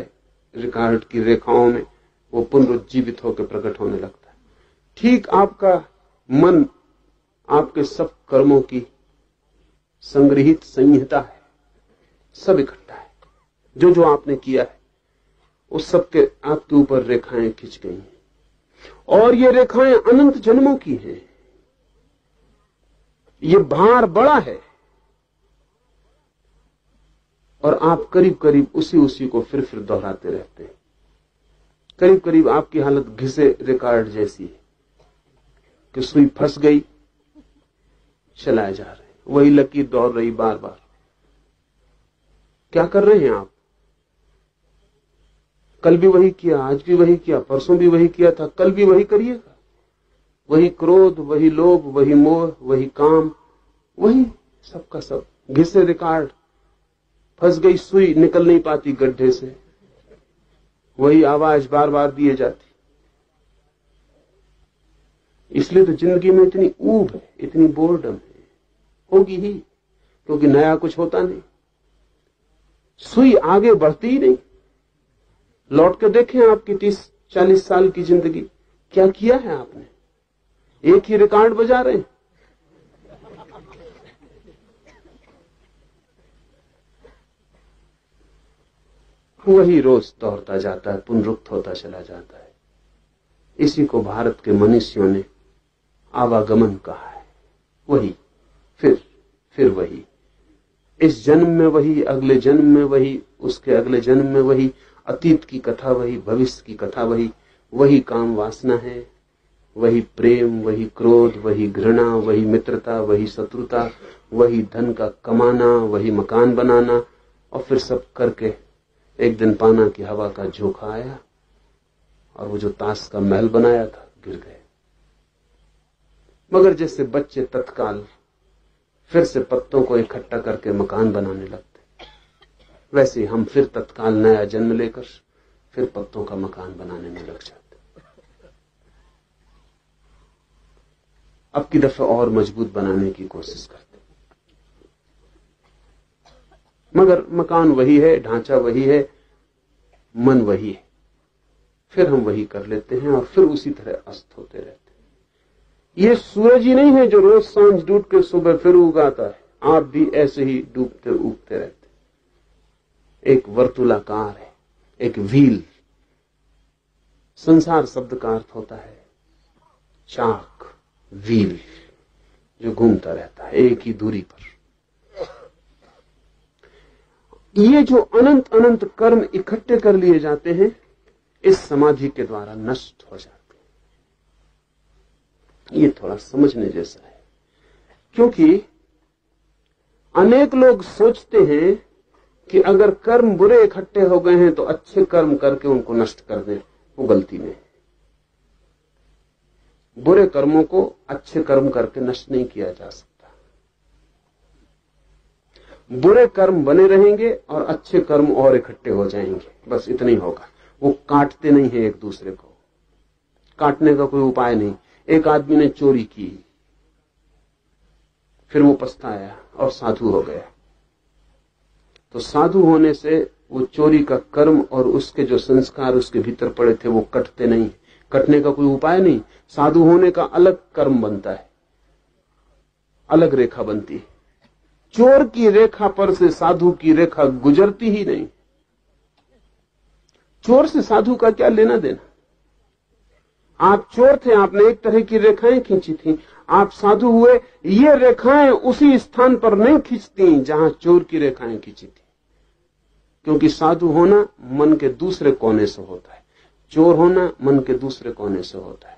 रिकॉर्ड की रेखाओं में, वो पुनरुज्जीवित होकर प्रकट होने लगता है। ठीक आपका मन आपके सब कर्मों की संग्रहित संहिता है, सब इकट्ठा है। जो जो आपने किया है उस सब के आपके ऊपर रेखाएं खिंच गई हैं, और ये रेखाएं अनंत जन्मों की हैं। ये भार बड़ा है, और आप करीब करीब उसी को फिर दोहराते रहते हैं। करीब करीब आपकी हालत घिसे रिकॉर्ड जैसी है कि सुई फंस गई, चलाए जा रहे, वही लकीर दौड़ रही बार बार। क्या कर रहे हैं आप? कल भी वही किया, आज भी वही किया, परसों भी वही किया था, कल भी वही करिएगा। वही क्रोध, वही लोभ, वही मोह, वही काम, वही सबका सब। घिसे रिकॉर्ड, फंस गई सुई, निकल नहीं पाती गड्ढे से, वही आवाज बार बार दिए जाती। इसलिए तो जिंदगी में इतनी ऊब है, इतनी बोर्डम है, होगी ही, क्योंकि नया कुछ होता नहीं। सुई आगे बढ़ती ही नहीं। लौट के देखें आपकी 30-40 साल की जिंदगी, क्या किया है आपने? एक ही रिकॉर्ड बजा रहे हैं। वही रोज दोहरता जाता है, पुनरुक्त होता चला जाता है। इसी को भारत के मनुष्यों ने आवागमन कहा है। वही, फिर वही, इस जन्म में वही, अगले जन्म में वही, उसके अगले जन्म में वही, अतीत की कथा वही, भविष्य की कथा वही। वही काम वासना है, वही प्रेम, वही क्रोध, वही घृणा, वही मित्रता, वही शत्रुता, वही धन का कमाना, वही मकान बनाना, और फिर सब करके एक दिन पाना कि हवा का झोंका आया और वो जो ताश का महल बनाया था गिर गए। मगर जैसे बच्चे तत्काल फिर से पत्तों को इकट्ठा करके मकान बनाने लगते, वैसे हम फिर तत्काल नया जन्म लेकर फिर पत्तों का मकान बनाने में लग जाते। अब की दफे और मजबूत बनाने की कोशिश करते, मगर मकान वही है, ढांचा वही है, मन वही है। फिर हम वही कर लेते हैं और फिर उसी तरह अस्त होते रहते हैं। ये सूरज ही नहीं है जो रोज सांझ डूब के सुबह फिर उगाता है, आप भी ऐसे ही डूबते उगते रहते। एक वर्तुलाकार है, एक व्हील। संसार शब्द का अर्थ होता है चाक, व्हील, जो घूमता रहता है एक ही दूरी पर। ये जो अनंत अनंत कर्म इकट्ठे कर लिए जाते हैं, इस समाधि के द्वारा नष्ट हो जाते हैं। ये थोड़ा समझने जैसा है, क्योंकि अनेक लोग सोचते हैं कि अगर कर्म बुरे इकट्ठे हो गए हैं तो अच्छे कर्म करके उनको नष्ट कर दें। वो गलती में है। बुरे कर्मों को अच्छे कर्म करके नष्ट नहीं किया जा सकता। बुरे कर्म बने रहेंगे और अच्छे कर्म और इकट्ठे हो जाएंगे, बस इतना ही होगा। वो काटते नहीं है एक दूसरे को, काटने का कोई उपाय नहीं। एक आदमी ने चोरी की, फिर वो पछताया और साधु हो गया, तो साधु होने से वो चोरी का कर्म और उसके जो संस्कार उसके भीतर पड़े थे वो कटते नहीं। कटने का कोई उपाय नहीं। साधु होने का अलग कर्म बनता है, अलग रेखा बनती है। चोर की रेखा पर से साधु की रेखा गुजरती ही नहीं। चोर से साधु का क्या लेना देना? आप चोर थे, आपने एक तरह की रेखाएं खींची थी, आप साधु हुए, ये रेखाएं उसी स्थान पर नहीं खींचती जहां चोर की रेखाएं खींची थी। क्योंकि साधु होना मन के दूसरे कोने से होता है, चोर होना मन के दूसरे कोने से होता है।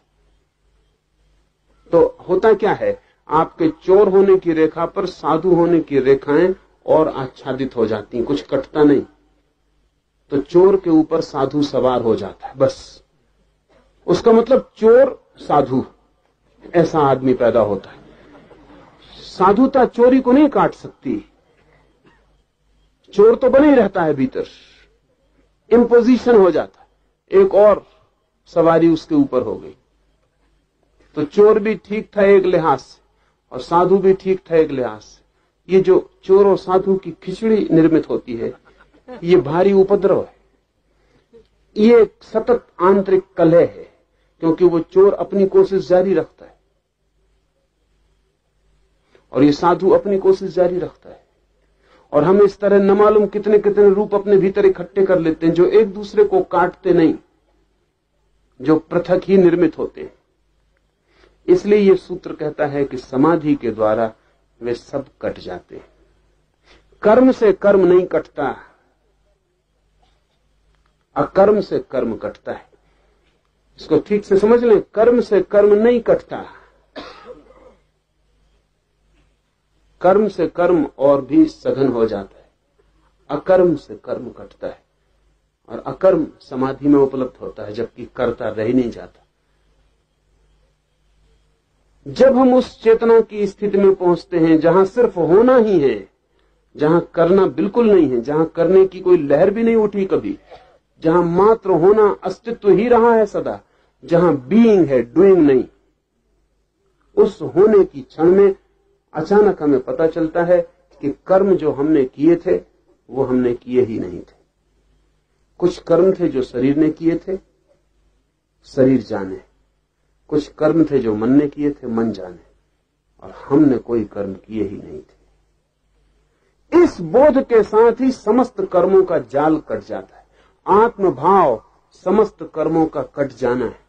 तो होता क्या है, आपके चोर होने की रेखा पर साधु होने की रेखाएं और आच्छादित हो जाती हैं, कुछ कटता नहीं। तो चोर के ऊपर साधु सवार हो जाता है, बस। उसका मतलब चोर साधु, ऐसा आदमी पैदा होता है। साधुता चोरी को नहीं काट सकती, चोर तो बने ही रहता है भीतर, इम्पोजिशन हो जाता है, एक और सवारी उसके ऊपर हो गई। तो चोर भी ठीक था एक लिहाज से और साधु भी ठीक था एक लिहाज से। ये जो चोर और साधु की खिचड़ी निर्मित होती है, ये भारी उपद्रव है, ये सतत आंतरिक कलह है, क्योंकि वो चोर अपनी कोशिश जारी रखता है और ये साधु अपनी कोशिश जारी रखता है। और हम इस तरह न मालूम कितने कितने रूप अपने भीतर इकट्ठे कर लेते हैं, जो एक दूसरे को काटते नहीं, जो पृथक ही निर्मित होते हैं। इसलिए यह सूत्र कहता है कि समाधि के द्वारा वे सब कट जाते हैं। कर्म से कर्म नहीं कटता, अकर्म से कर्म कटता है। इसको ठीक से समझ लें, कर्म से कर्म नहीं कटता, कर्म से कर्म और भी सघन हो जाता है, अकर्म से कर्म कटता है। और अकर्म समाधि में उपलब्ध होता है, जबकि कर्ता रह ही नहीं जाता। जब हम उस चेतना की स्थिति में पहुंचते हैं जहां सिर्फ होना ही है, जहां करना बिल्कुल नहीं है, जहां करने की कोई लहर भी नहीं उठी कभी, जहां मात्र होना अस्तित्व ही रहा है सदा, जहां बीइंग है, डूइंग नहीं, उस होने की क्षण में अचानक हमें पता चलता है कि कर्म जो हमने किए थे वो हमने किए ही नहीं थे। कुछ कर्म थे जो शरीर ने किए थे, शरीर जाने। कुछ कर्म थे जो मन ने किए थे, मन जाने। और हमने कोई कर्म किए ही नहीं थे। इस बोध के साथ ही समस्त कर्मों का जाल कट जाता है। आत्मभाव समस्त कर्मों का कट जाना है।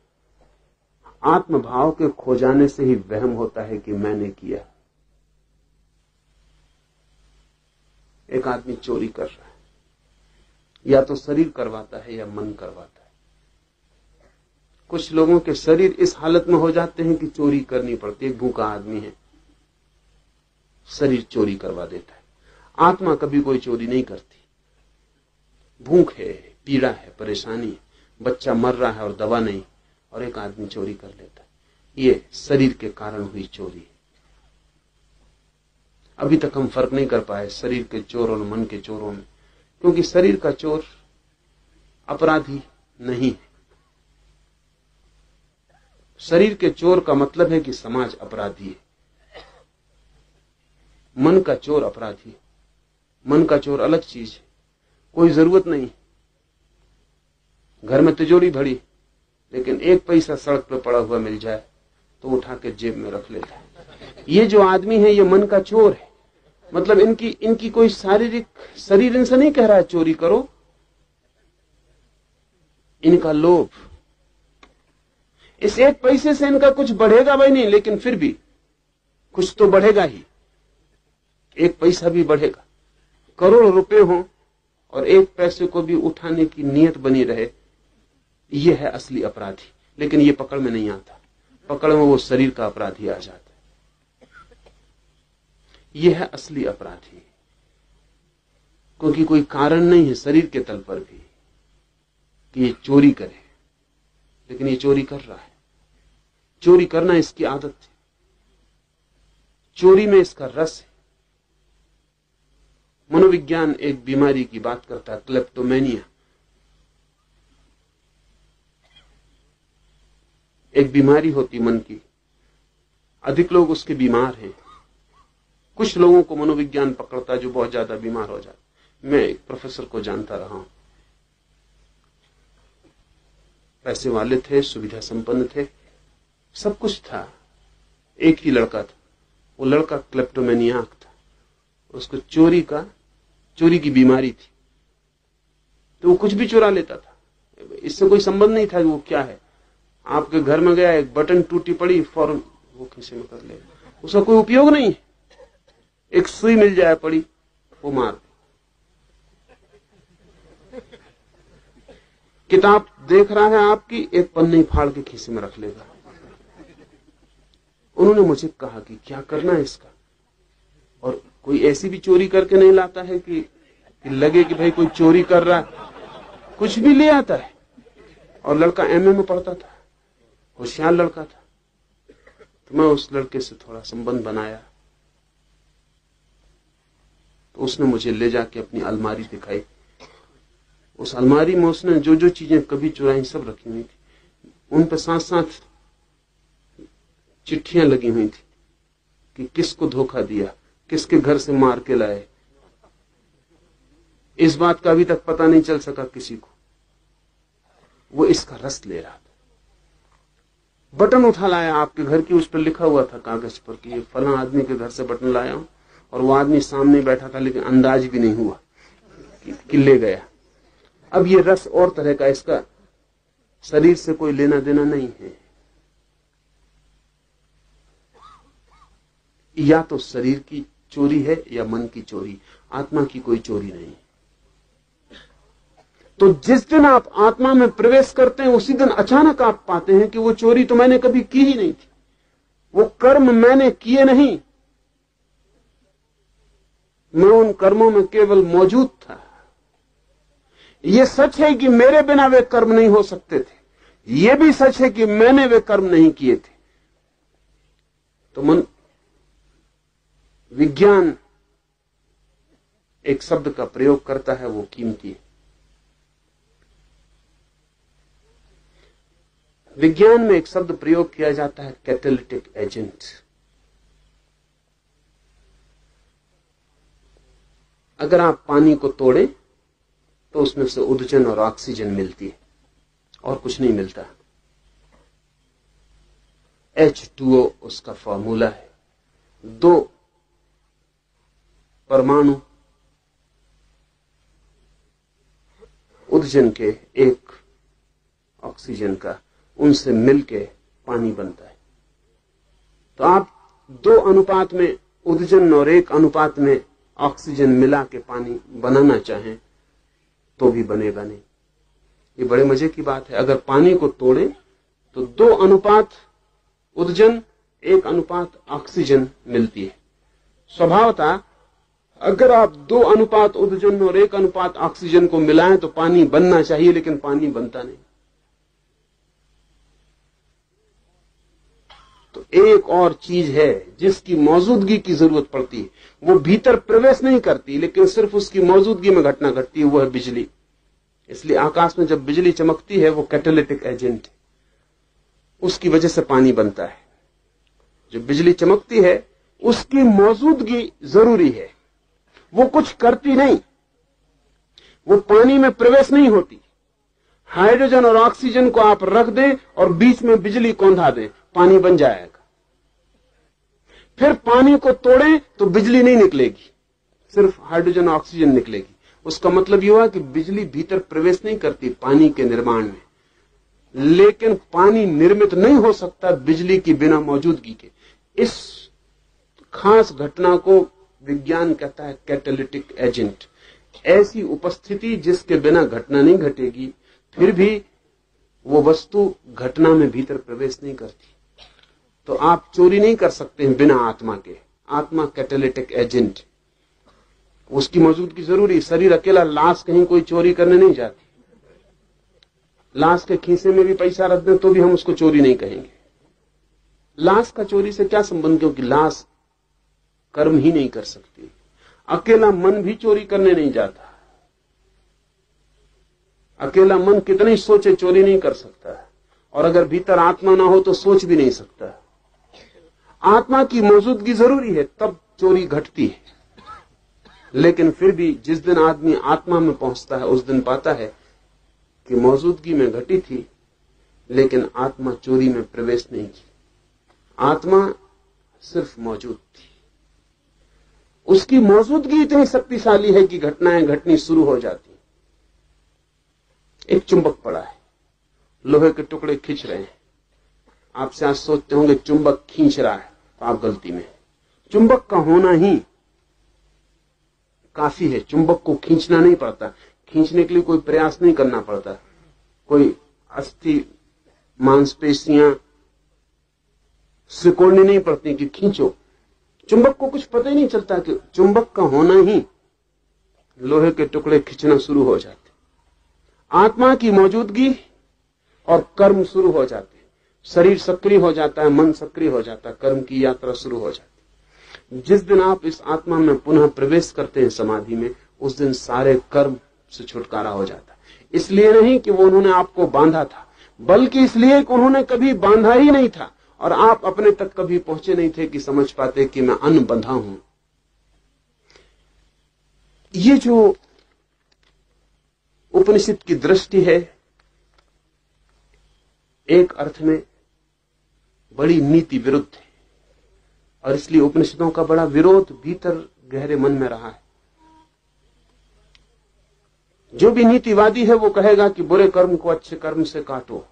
आत्मभाव के खो जाने से ही वहम होता है कि मैंने किया। एक आदमी चोरी कर रहा है, या तो शरीर करवाता है या मन करवाता है। कुछ लोगों के शरीर इस हालत में हो जाते हैं कि चोरी करनी पड़ती है। एक भूखा आदमी है, शरीर चोरी करवा देता है। आत्मा कभी कोई चोरी नहीं करती। भूख है, पीड़ा है, परेशानी है, बच्चा मर रहा है और दवा नहीं, और एक आदमी चोरी कर लेता है। ये शरीर के कारण हुई चोरी है। अभी तक हम फर्क नहीं कर पाए शरीर के चोर और मन के चोरों में, क्योंकि शरीर का चोर अपराधी नहीं है। शरीर के चोर का मतलब है कि समाज अपराधी है। मन का चोर अपराधी है। मन का चोर अलग चीज है। कोई जरूरत नहीं, घर में तिजोरी भरी, लेकिन एक पैसा सड़क पे पड़ा हुआ मिल जाए तो उठा के जेब में रख लेता है। ये जो आदमी है ये मन का चोर है। मतलब इनकी कोई शारीरिक शरीर इनसे नहीं कह रहा है चोरी करो। इनका लोभ, इस एक पैसे से इनका कुछ बढ़ेगा भाई नहीं, लेकिन फिर भी कुछ तो बढ़ेगा ही। एक पैसा भी बढ़ेगा। करोड़ रुपए हो और एक पैसे को भी उठाने की नीयत बनी रहे, यह है असली अपराधी। लेकिन ये पकड़ में नहीं आता। पकड़ में वो शरीर का अपराधी आ जाता है। यह है असली अपराधी, क्योंकि कोई कारण नहीं है शरीर के तल पर भी कि ये चोरी करे, लेकिन ये चोरी कर रहा है। चोरी करना इसकी आदत है। चोरी में इसका रस है। मनोविज्ञान एक बीमारी की बात करता है, क्लेप्टोमेनिया। एक बीमारी होती मन की। अधिक लोग उसके बीमार हैं। कुछ लोगों को मनोविज्ञान पकड़ता है जो बहुत ज्यादा बीमार हो जाते। मैं एक प्रोफेसर को जानता रहा हूं, पैसे वाले थे, सुविधा संपन्न थे, सब कुछ था। एक ही लड़का था। वो लड़का क्लेप्टोमेनियाक था। उसको चोरी की बीमारी थी, तो वो कुछ भी चुरा लेता था। इससे कोई संबंध नहीं था कि वो क्या है। आपके घर में गया, एक बटन टूटी पड़ी, फौरन वो खीसे में कर लेगा। उसका कोई उपयोग नहीं है। एक सुई मिल जाए पड़ी, वो मार। किताब देख रहा है आपकी, एक पन्नी फाड़ के खीसे में रख लेगा। उन्होंने मुझे कहा कि क्या करना है इसका। और कोई ऐसी भी चोरी करके नहीं लाता है कि लगे कि भाई कोई चोरी कर रहा है। कुछ भी ले आता है। और लड़का एमए में पढ़ता था, होशियार लड़का था। तो मैं उस लड़के से थोड़ा संबंध बनाया, तो उसने मुझे ले जाके अपनी अलमारी दिखाई। उस अलमारी में उसने जो जो चीजें कभी चुराई सब रखी हुई थी। उन पर साथ साथ चिट्ठियां लगी हुई थी कि किसको धोखा दिया, किसके घर से मार के लाए। इस बात का अभी तक पता नहीं चल सका किसी को। वो इसका रस ले रहा था। बटन उठा लाया आपके घर की, उस पर लिखा हुआ था कागज पर कि ये फलां आदमी के घर से बटन लाया हूं। और वो आदमी सामने बैठा था, लेकिन अंदाज भी नहीं हुआ कि ले गया। अब ये रस और तरह का, इसका शरीर से कोई लेना देना नहीं है। या तो शरीर की चोरी है या मन की चोरी। आत्मा की कोई चोरी नहीं। तो जिस दिन आप आत्मा में प्रवेश करते हैं, उसी दिन अचानक आप पाते हैं कि वो चोरी तो मैंने कभी की ही नहीं थी। वो कर्म मैंने किए नहीं, मैं उन कर्मों में केवल मौजूद था। ये सच है कि मेरे बिना वे कर्म नहीं हो सकते थे, ये भी सच है कि मैंने वे कर्म नहीं किए थे। तो मन विज्ञान एक शब्द का प्रयोग करता है, वो कीमती है। विज्ञान में एक शब्द प्रयोग किया जाता है, कैटालिटिक एजेंट। अगर आप पानी को तोड़ें तो उसमें से उदजन और ऑक्सीजन मिलती है और कुछ नहीं मिलता। H2O उसका फॉर्मूला है। 2 परमाणु उदजन के, 1 ऑक्सीजन का, उनसे मिलके पानी बनता है। तो आप 2 अनुपात में उदजन और 1 अनुपात में ऑक्सीजन मिला के पानी बनाना चाहें तो भी बनेगा नहीं। ये बड़े मजे की बात है। अगर पानी को तोड़ें तो 2 अनुपात उदजन 1 अनुपात ऑक्सीजन मिलती है। स्वभावतः अगर आप 2 अनुपात उदजन और 1 अनुपात ऑक्सीजन को मिलाएं तो पानी बनना चाहिए, लेकिन पानी बनता नहीं। तो एक और चीज है जिसकी मौजूदगी की जरूरत पड़ती है, वो भीतर प्रवेश नहीं करती लेकिन सिर्फ उसकी मौजूदगी में घटना घटती है, वो है बिजली। इसलिए आकाश में जब बिजली चमकती है वो कैटालिटिक एजेंट है, उसकी वजह से पानी बनता है। जो बिजली चमकती है उसकी मौजूदगी जरूरी है, वो कुछ करती नहीं, वो पानी में प्रवेश नहीं होती। हाइड्रोजन और ऑक्सीजन को आप रख दें और बीच में बिजली कौंधा दें, पानी बन जाएगा। फिर पानी को तोड़ें तो बिजली नहीं निकलेगी, सिर्फ हाइड्रोजन और ऑक्सीजन निकलेगी। उसका मतलब यह हुआ कि बिजली भीतर प्रवेश नहीं करती पानी के निर्माण में, लेकिन पानी निर्मित नहीं हो सकता बिजली की बिना मौजूदगी के। इस खास घटना को विज्ञान कहता है कैटालिटिक एजेंट। ऐसी उपस्थिति जिसके बिना घटना नहीं घटेगी, फिर भी वो वस्तु घटना में भीतर प्रवेश नहीं करती। तो आप चोरी नहीं कर सकते हैं बिना आत्मा के। आत्मा कैटालिटिक एजेंट, उसकी मौजूदगी जरूरी। शरीर अकेला, लाश कहीं कोई चोरी करने नहीं जाती। लाश के खीसे में भी पैसा रख दें तो भी हम उसको चोरी नहीं कहेंगे। लाश का चोरी से क्या संबंध, क्योंकि लाश कर्म ही नहीं कर सकती। अकेला मन भी चोरी करने नहीं जाता। अकेला मन कितने ही सोचे चोरी नहीं कर सकता, और अगर भीतर आत्मा ना हो तो सोच भी नहीं सकता। आत्मा की मौजूदगी जरूरी है, तब चोरी घटती है। लेकिन फिर भी जिस दिन आदमी आत्मा में पहुंचता है उस दिन पाता है कि मौजूदगी में घटी थी, लेकिन आत्मा चोरी में प्रवेश नहीं की। आत्मा सिर्फ मौजूद थी। उसकी मौजूदगी इतनी शक्तिशाली है कि घटनाएं घटनी शुरू हो जाती। एक चुंबक पड़ा है, लोहे के टुकड़े खींच रहे हैं। आपसे आज सोचते होंगे चुंबक खींच रहा है, तो आप गलती में। चुंबक का होना ही काफी है, चुंबक को खींचना नहीं पड़ता। खींचने के लिए कोई प्रयास नहीं करना पड़ता, कोई अस्थि मांसपेशियां सिकोड़नी नहीं पड़ती कि खींचो। चुंबक को कुछ पता ही नहीं चलता कि चुंबक का होना ही लोहे के टुकड़े खींचना शुरू हो जाते। आत्मा की मौजूदगी और कर्म शुरू हो जाते। शरीर सक्रिय हो जाता है, मन सक्रिय हो जाता है, कर्म की यात्रा शुरू हो जाती। जिस दिन आप इस आत्मा में पुनः प्रवेश करते हैं समाधि में, उस दिन सारे कर्म से छुटकारा हो जाता है। इसलिए नहीं कि वो उन्होंने आपको बांधा था, बल्कि इसलिए कि उन्होंने कभी बांधा ही नहीं था और आप अपने तक कभी पहुंचे नहीं थे कि समझ पाते कि मैं अनबंधा हूं। ये जो उपनिषद की दृष्टि है, एक अर्थ में बड़ी नीति विरुद्ध है, और इसलिए उपनिषदों का बड़ा विरोध भीतर गहरे मन में रहा है। जो भी नीतिवादी है वो कहेगा कि बुरे कर्म को अच्छे कर्म से काटो,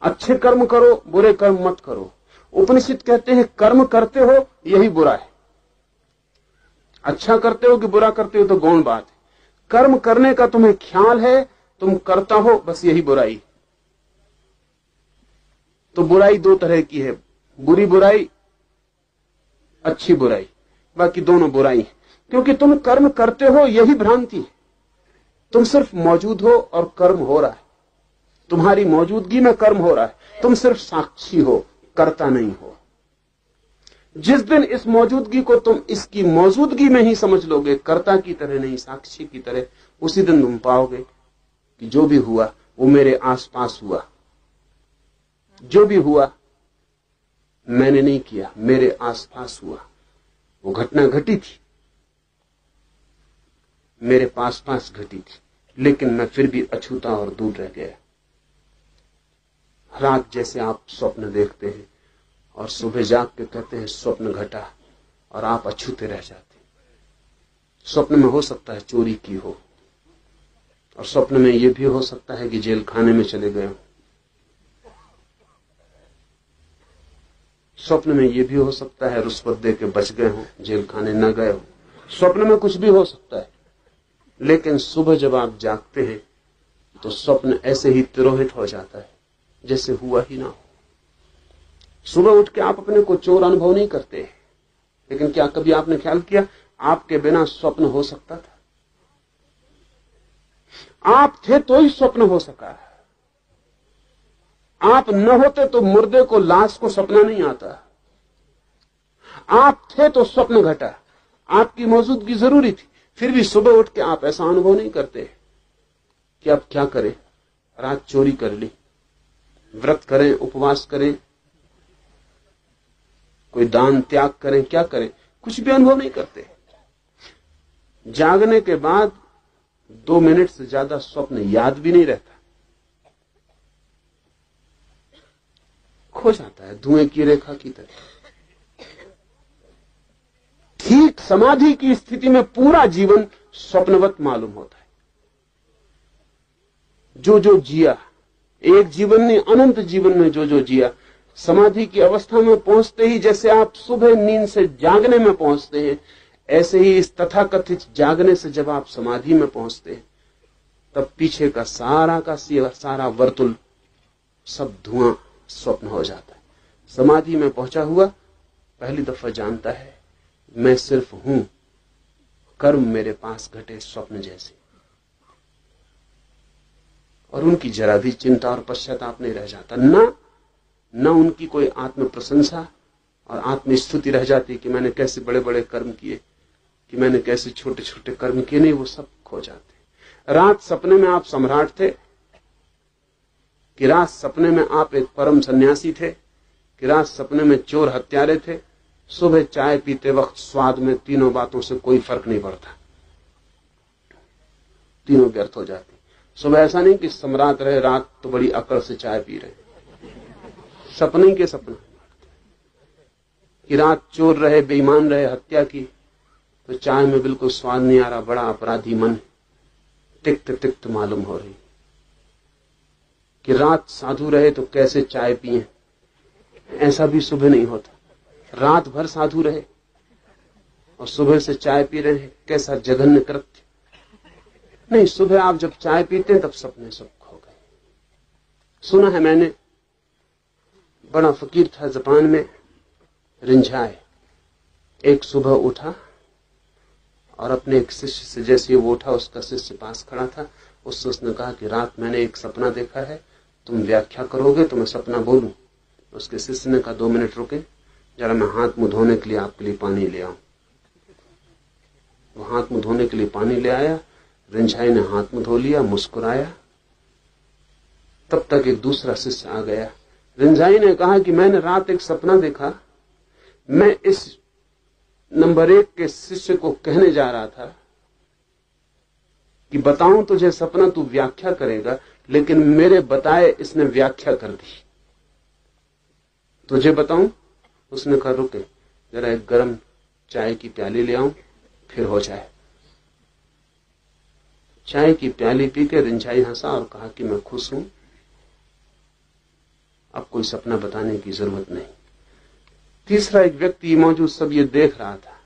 अच्छे कर्म करो, बुरे कर्म मत करो। उपनिषद कहते हैं कर्म करते हो यही बुरा है। अच्छा करते हो कि बुरा करते हो तो गौण बात है। कर्म करने का तुम्हें ख्याल है, तुम करता हो, बस यही बुराई। तो बुराई 2 तरह की है, बुरी बुराई, अच्छी बुराई। बाकी दोनों बुराई है, क्योंकि तुम कर्म करते हो यही भ्रांति है। तुम सिर्फ मौजूद हो और कर्म हो रहा है। तुम्हारी मौजूदगी में कर्म हो रहा है, तुम सिर्फ साक्षी हो, कर्ता नहीं हो। जिस दिन इस मौजूदगी को तुम इसकी मौजूदगी में ही समझ लोगे, कर्ता की तरह नहीं साक्षी की तरह, उसी दिन तुम पाओगे कि जो भी हुआ वो मेरे आसपास हुआ, जो भी हुआ मैंने नहीं किया, मेरे आसपास हुआ। वो घटना घटी थी, मेरे पास घटी थी, लेकिन मैं फिर भी अछूता और दूर रह गया। रात जैसे आप स्वप्न देखते हैं और सुबह जाग के कहते हैं स्वप्न घटा, और आप अछूते रह जाते। स्वप्न में हो सकता है चोरी की हो, और स्वप्न में यह भी हो सकता है कि जेल खाने में चले गए हो। स्वप्न में यह भी हो सकता है रुष्वत दे के बच गए हो, जेल खाने न गए हो। स्वप्न में कुछ भी हो सकता है, लेकिन सुबह जब आप जागते हैं तो स्वप्न ऐसे ही तिरोहित हो जाता है जैसे हुआ ही ना हो। सुबह उठ के आप अपने को चोर अनुभव नहीं करते, लेकिन क्या कभी आपने ख्याल किया आपके बिना स्वप्न हो सकता था? आप थे तो ही स्वप्न हो सका। आप न होते तो मुर्दे को, लाश को सपना नहीं आता। आप थे तो स्वप्न घटा, आपकी मौजूदगी जरूरी थी, फिर भी सुबह उठ के आप ऐसा अनुभव नहीं करते कि अब क्या करें, रात चोरी कर ली, व्रत करें, उपवास करें, कोई दान त्याग करें, क्या करें, कुछ भी अनुभव नहीं करते। जागने के बाद 2 मिनट से ज्यादा स्वप्न याद भी नहीं रहता, खो जाता है धुएं की रेखा की तरह। ठीक समाधि की स्थिति में पूरा जीवन स्वप्नवत मालूम होता है। जो जो जिया, एक जीवन नहीं अनंत जीवन में जो जो जिया, समाधि की अवस्था में पहुंचते ही जैसे आप सुबह नींद से जागने में पहुंचते हैं, ऐसे ही इस तथाकथित जागने से जब आप समाधि में पहुंचते हैं, तब पीछे का सारा वर्तुल सब धुआं स्वप्न हो जाता है। समाधि में पहुंचा हुआ पहली दफा जानता है मैं सिर्फ हूं, कर्म मेरे पास घटे स्वप्न जैसे, और उनकी जरा भी चिंता और पश्चाताप नहीं रह जाता। न उनकी कोई आत्म प्रशंसा और आत्मस्तुति रह जाती कि मैंने कैसे बड़े बड़े कर्म किए, कि मैंने कैसे छोटे छोटे कर्म किए, नहीं, वो सब खो जाते। रात सपने में आप सम्राट थे, कि रात सपने में आप एक परम सन्यासी थे, कि रात सपने में चोर हत्यारे थे, सुबह चाय पीते वक्त स्वाद में तीनों बातों से कोई फर्क नहीं पड़ता, तीनों व्यर्थ हो जाती। सुबह ऐसा नहीं कि सम्राट रहे, रात तो बड़ी अकड़ से चाय पी रहे, सपने के सपना। कि रात चोर रहे, बेईमान रहे, हत्या की, तो चाय में बिल्कुल स्वाद नहीं आ रहा, बड़ा अपराधी मन, तिक्त तिक्त मालूम हो रही। कि रात साधु रहे तो कैसे चाय पिए, ऐसा भी सुबह नहीं होता। रात भर साधु रहे और सुबह से चाय पी रहे हैं, कैसा जघन्य कृत्य। नहीं, सुबह आप जब चाय पीते हैं तब सपने सब खो गए। सुना है मैंने, बड़ा फकीर था जापान में, रिंझाए, एक सुबह उठा और अपने एक शिष्य से, जैसे वो उठा उसका शिष्य पास खड़ा था, उससे उसने कहा कि रात मैंने एक सपना देखा है, तुम व्याख्या करोगे तो मैं सपना बोलूं। उसके शिष्य ने कहा 2 मिनट रुके, जरा मैं हाथ मुंह धोने के लिए आपके लिए पानी ले आऊं। वो हाथ मुंह धोने के लिए पानी ले आया, रिंझाई ने हाथ मुंह धो लिया, मुस्कुराया। तब तक एक दूसरा शिष्य आ गया। रिंझाई ने कहा कि मैंने रात एक सपना देखा, मैं इस नंबर 1 के शिष्य को कहने जा रहा था कि बताऊं तुझे सपना, तू व्याख्या करेगा, लेकिन मेरे बताए इसने व्याख्या कर दी, तुझे बताऊं? उसने कहा रुके, जरा एक गरम चाय की प्याली ले आऊं, फिर हो जाए। चाय की प्याली पी के रिंझाई हंसा और कहा कि मैं खुश हूं, अब कोई सपना बताने की जरूरत नहीं। तीसरा एक व्यक्ति मौजूद सब ये देख रहा था,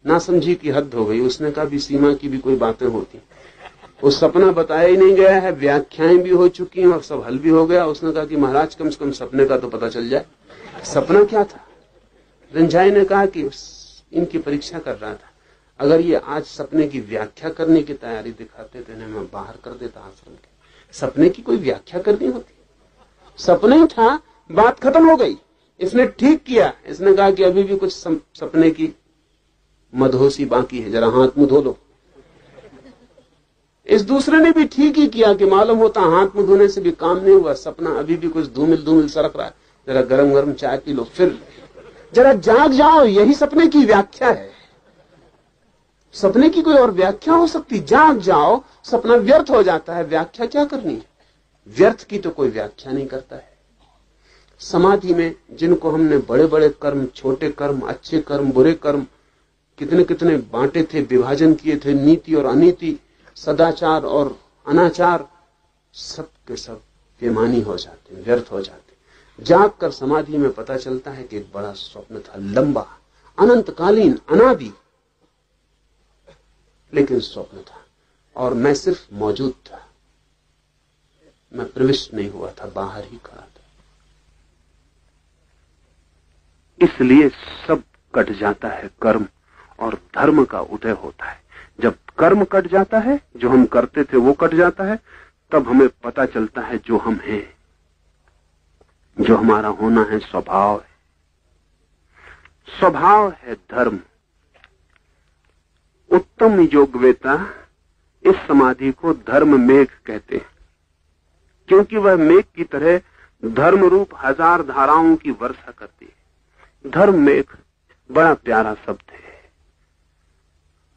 ना समझी की हद हो गई। उसने कहा भी सीमा की भी कोई बातें होती, वो सपना बताया ही नहीं गया है, व्याख्याएं भी हो चुकी हैं और सब हल भी हो गया। उसने कहा कि महाराज कम से कम सपने का तो पता चल जाए, सपना क्या था। रिंझाई ने कहा कि इनकी परीक्षा कर रहा था, अगर ये आज सपने की व्याख्या करने की तैयारी दिखाते तो इन्हें मैं बाहर कर देता आश्रम के। सपने की कोई व्याख्या करनी होती? सपने ही था, बात खत्म हो गई। इसने ठीक किया, इसने कहा कि अभी भी कुछ सपने की मदहोशी बाकी है, जरा हाथ मुंह धो लो। इस दूसरे ने भी ठीक ही किया कि मालूम होता हाथ मुंह धोने से भी काम नहीं हुआ, सपना अभी भी कुछ धूमिल धूमिल सरक रहा है, जरा गरम गरम चाय पी लो, फिर जरा जाग जाओ। यही सपने की व्याख्या है। सपने की कोई और व्याख्या हो सकती? जाग जाओ, सपना व्यर्थ हो जाता है, व्याख्या क्या करनी है? व्यर्थ की तो कोई व्याख्या नहीं करता है। समाधि में जिनको हमने बड़े बड़े कर्म, छोटे कर्म, अच्छे कर्म, बुरे कर्म, कितने कितने बांटे थे, विभाजन किए थे, नीति और अनीति, सदाचार और अनाचार, सब के सब बेमानी हो जाते हैं, व्यर्थ हो जाते हैं। जाग कर समाधि में पता चलता है कि एक बड़ा स्वप्न था, लंबा, अनंतकालीन, अनादि, लेकिन स्वप्न था और मैं सिर्फ मौजूद था, मैं प्रविष्ट नहीं हुआ था, बाहर ही खड़ा था। इसलिए सब कट जाता है कर्म और धर्म का उदय होता है। जब कर्म कट जाता है, जो हम करते थे वो कट जाता है, तब हमें पता चलता है जो हम हैं, जो हमारा होना है, स्वभाव है। स्वभाव है धर्म। उत्तम योगवेता इस समाधि को धर्म मेघ कहते हैं, क्योंकि वह मेघ की तरह धर्म रूप हजार धाराओं की वर्षा करती है। धर्म मेघ बड़ा प्यारा शब्द है।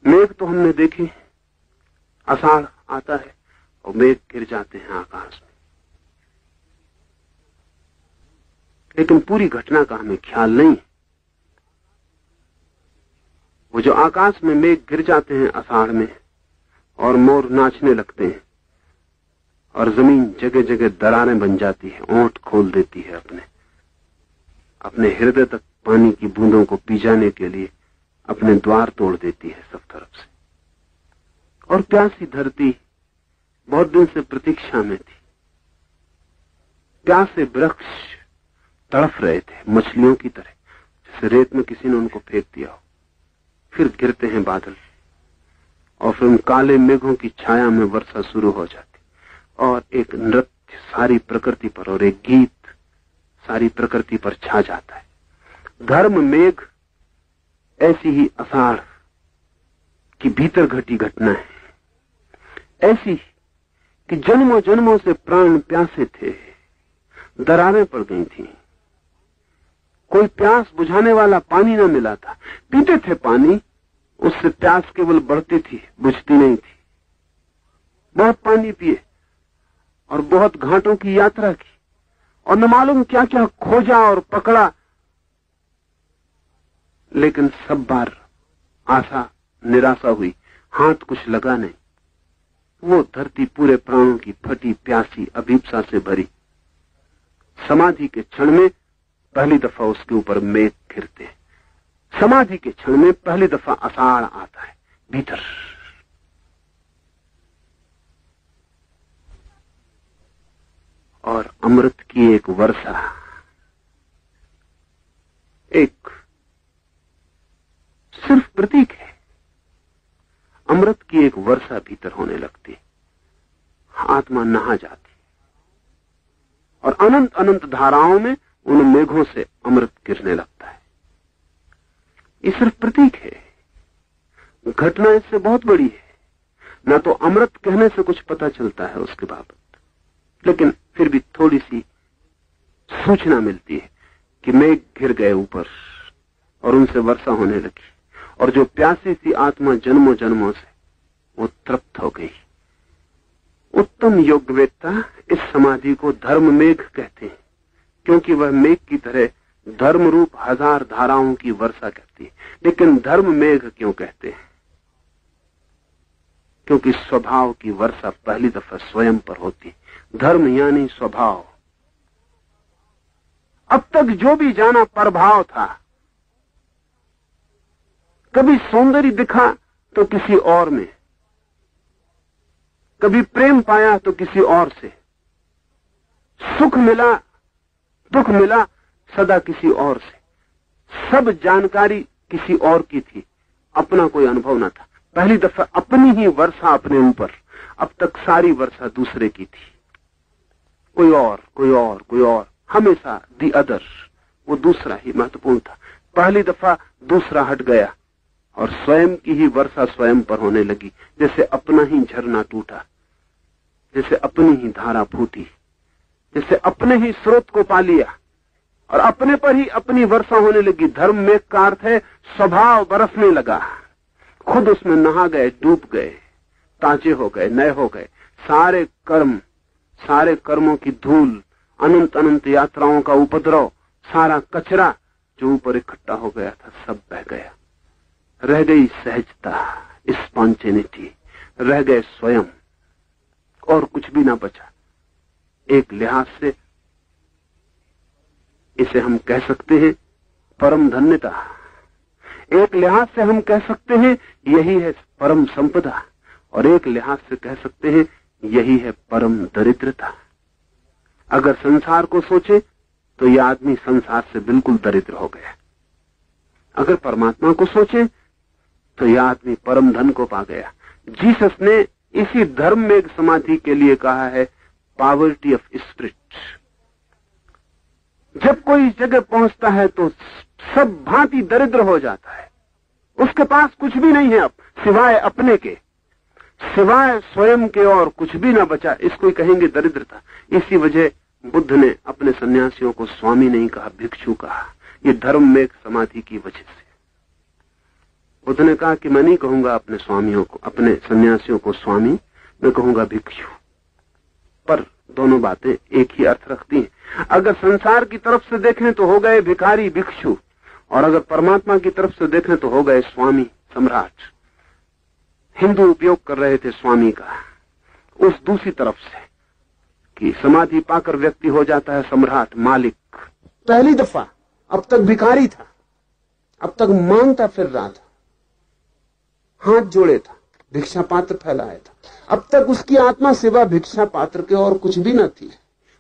मेघ तो हमने देखे, आषाढ़ आता है और मेघ गिर जाते हैं आकाश में, लेकिन पूरी घटना का हमें ख्याल नहीं। वो जो आकाश में मेघ गिर जाते हैं आषाढ़ में और मोर नाचने लगते हैं और जमीन जगह जगह दरारें बन जाती है, ओंठ खोल देती है, अपने हृदय तक पानी की बूंदों को पी जाने के लिए अपने द्वार तोड़ देती है सब तरफ से। और प्यासी धरती बहुत दिन से प्रतीक्षा में थी। प्यासे वृक्ष तड़फ रहे थे मछलियों की तरह, जैसे रेत में किसी ने उनको फेंक दिया हो। फिर गिरते हैं बादल और फिर उन काले मेघों की छाया में वर्षा शुरू हो जाती और एक नृत्य सारी प्रकृति पर और एक गीत सारी प्रकृति पर छा जाता है। धर्म मेघ ऐसी ही आषाढ़ की भीतर घटी घटना है, ऐसी कि जन्मों जन्मों से प्राण प्यासे थे, दरारें पड़ गई थी, कोई प्यास बुझाने वाला पानी न मिला था। पीते थे पानी, उससे प्यास केवल बढ़ती थी, बुझती नहीं थी। बहुत पानी पिए और बहुत घाटों की यात्रा की और न मालूम क्या क्या खोजा और पकड़ा, लेकिन सब बार आशा निराशा हुई, हाथ कुछ लगा नहीं। वो धरती पूरे प्राणों की फटी प्यासी अभीप्सा से भरी। समाधि के क्षण में पहली दफा उसके ऊपर मेघ गिरते। समाधि के क्षण में पहली दफा आषाढ़ आता है भीतर। और अमृत की एक वर्षा, एक सिर्फ प्रतीक है, अमृत की एक वर्षा भीतर होने लगती, आत्मा नहा जाती और अनंत अनंत धाराओं में उन मेघों से अमृत गिरने लगता है। ये सिर्फ प्रतीक है, घटना इससे बहुत बड़ी है। ना तो अमृत कहने से कुछ पता चलता है उसके बाबत, लेकिन फिर भी थोड़ी सी सूचना मिलती है कि मेघ गिर गए ऊपर और उनसे वर्षा होने लगी और जो प्यासी सी आत्मा जन्मों जन्मों से वो तृप्त हो गई। उत्तम योगवेत्ता इस समाधि को धर्म मेघ कहते हैं, क्योंकि वह मेघ की तरह धर्म रूप हजार धाराओं की वर्षा करती है। लेकिन धर्म मेघ क्यों कहते हैं? क्योंकि स्वभाव की वर्षा पहली दफा स्वयं पर होती है। धर्म यानी स्वभाव। अब तक जो भी जाना परभाव था, कभी सौंदर्य दिखा तो किसी और में, कभी प्रेम पाया तो किसी और से, सुख मिला दुख मिला सदा किसी और से, सब जानकारी किसी और की थी अपना कोई अनुभव न था। पहली दफा अपनी ही वर्षा अपने ऊपर। अब तक सारी वर्षा दूसरे की थी, कोई और, हमेशा दी अदर, वो दूसरा ही महत्वपूर्ण था। पहली दफा दूसरा हट गया और स्वयं की ही वर्षा स्वयं पर होने लगी, जैसे अपना ही झरना टूटा, जैसे अपनी ही धारा फूटी, जैसे अपने ही स्रोत को पा लिया और अपने पर ही अपनी वर्षा होने लगी। धर्म में का अर्थ है स्वभाव बरसने लगा, खुद उसमें नहा गए, डूब गए, ताजे हो गए, नए हो गए। सारे कर्मों की धूल, अनंत अनंत यात्राओं का उपद्रव, सारा कचरा जो ऊपर इकट्ठा हो गया था सब बह गया। रह गई सहजता, स्पॉन्टेनिटी, रह गए स्वयं, और कुछ भी ना बचा। एक लिहाज से इसे हम कह सकते हैं परम धन्यता, एक लिहाज से हम कह सकते हैं यही है परम संपदा, और एक लिहाज से कह सकते हैं यही है परम दरिद्रता। अगर संसार को सोचे तो यह आदमी संसार से बिल्कुल दरिद्र हो गया। अगर परमात्मा को सोचे तो यह आदमी परम धन को पा गया। जीसस ने इसी धर्म में एक समाधि के लिए कहा है पॉवर्टी ऑफ स्पिरिट। जब कोई इस जगह पहुंचता है तो सब भांति दरिद्र हो जाता है, उसके पास कुछ भी नहीं है अब सिवाय अपने के, सिवाय स्वयं के, और कुछ भी ना बचा। इसको ही कहेंगे दरिद्रता। इसी वजह बुद्ध ने अपने सन्यासियों को स्वामी नहीं कहा, भिक्षु कहा। ये धर्म में एक समाधि की वजह से बुद्ध ने कहा कि मैं नहीं कहूंगा अपने स्वामियों को, अपने सन्यासियों को स्वामी, मैं कहूंगा भिक्षु। पर दोनों बातें एक ही अर्थ रखती हैं। अगर संसार की तरफ से देखें तो हो गए भिखारी भिक्षु, और अगर परमात्मा की तरफ से देखें तो हो गए स्वामी सम्राट। हिंदू उपयोग कर रहे थे स्वामी का उस दूसरी तरफ से कि समाधि पाकर व्यक्ति हो जाता है सम्राट, मालिक। पहली दफा अब तक भिखारी था, अब तक मांगता फिर रहा था, हाथ जोड़े था, भिक्षा पात्र फैलाया था। अब तक उसकी आत्मा सिवा भिक्षा पात्र के और कुछ भी न थी।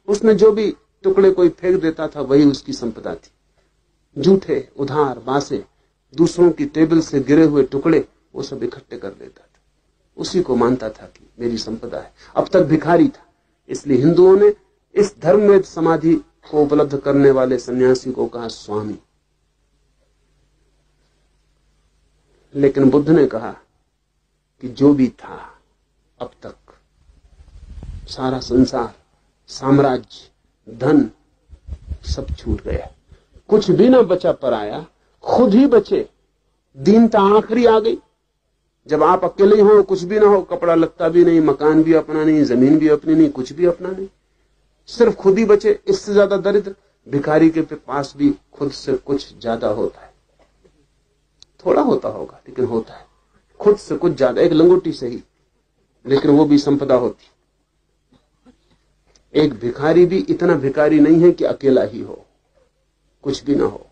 उसने जो भी टुकड़े कोई फेंक देता था वही उसकी संपदा थी। जूठे, उधार, बासे, दूसरों की टेबल से गिरे हुए टुकड़े वो सब इकट्ठे कर लेता था, उसी को मानता था कि मेरी संपदा है। अब तक भिखारी था। इसलिए हिंदुओं ने इस धर्म में समाधि को उपलब्ध करने वाले सन्यासी को कहा स्वामी। लेकिन बुद्ध ने कहा कि जो भी था अब तक, सारा संसार, साम्राज्य, धन सब छूट गया, कुछ भी ना बचा पराया, खुद ही बचे। दीनता आखिरी आ गई। जब आप अकेले हो, कुछ भी ना हो, कपड़ा लगता भी नहीं, मकान भी अपना नहीं, जमीन भी अपनी नहीं, कुछ भी अपना नहीं, सिर्फ खुद ही बचे। इससे ज्यादा दरिद्र भिखारी के पास भी खुद से कुछ ज्यादा होता है। थोड़ा होता होगा लेकिन होता है, खुद से कुछ ज्यादा, एक लंगोटी सही, लेकिन वो भी संपदा होती। एक भिखारी भी इतना भिखारी नहीं है कि अकेला ही हो, कुछ भी ना हो।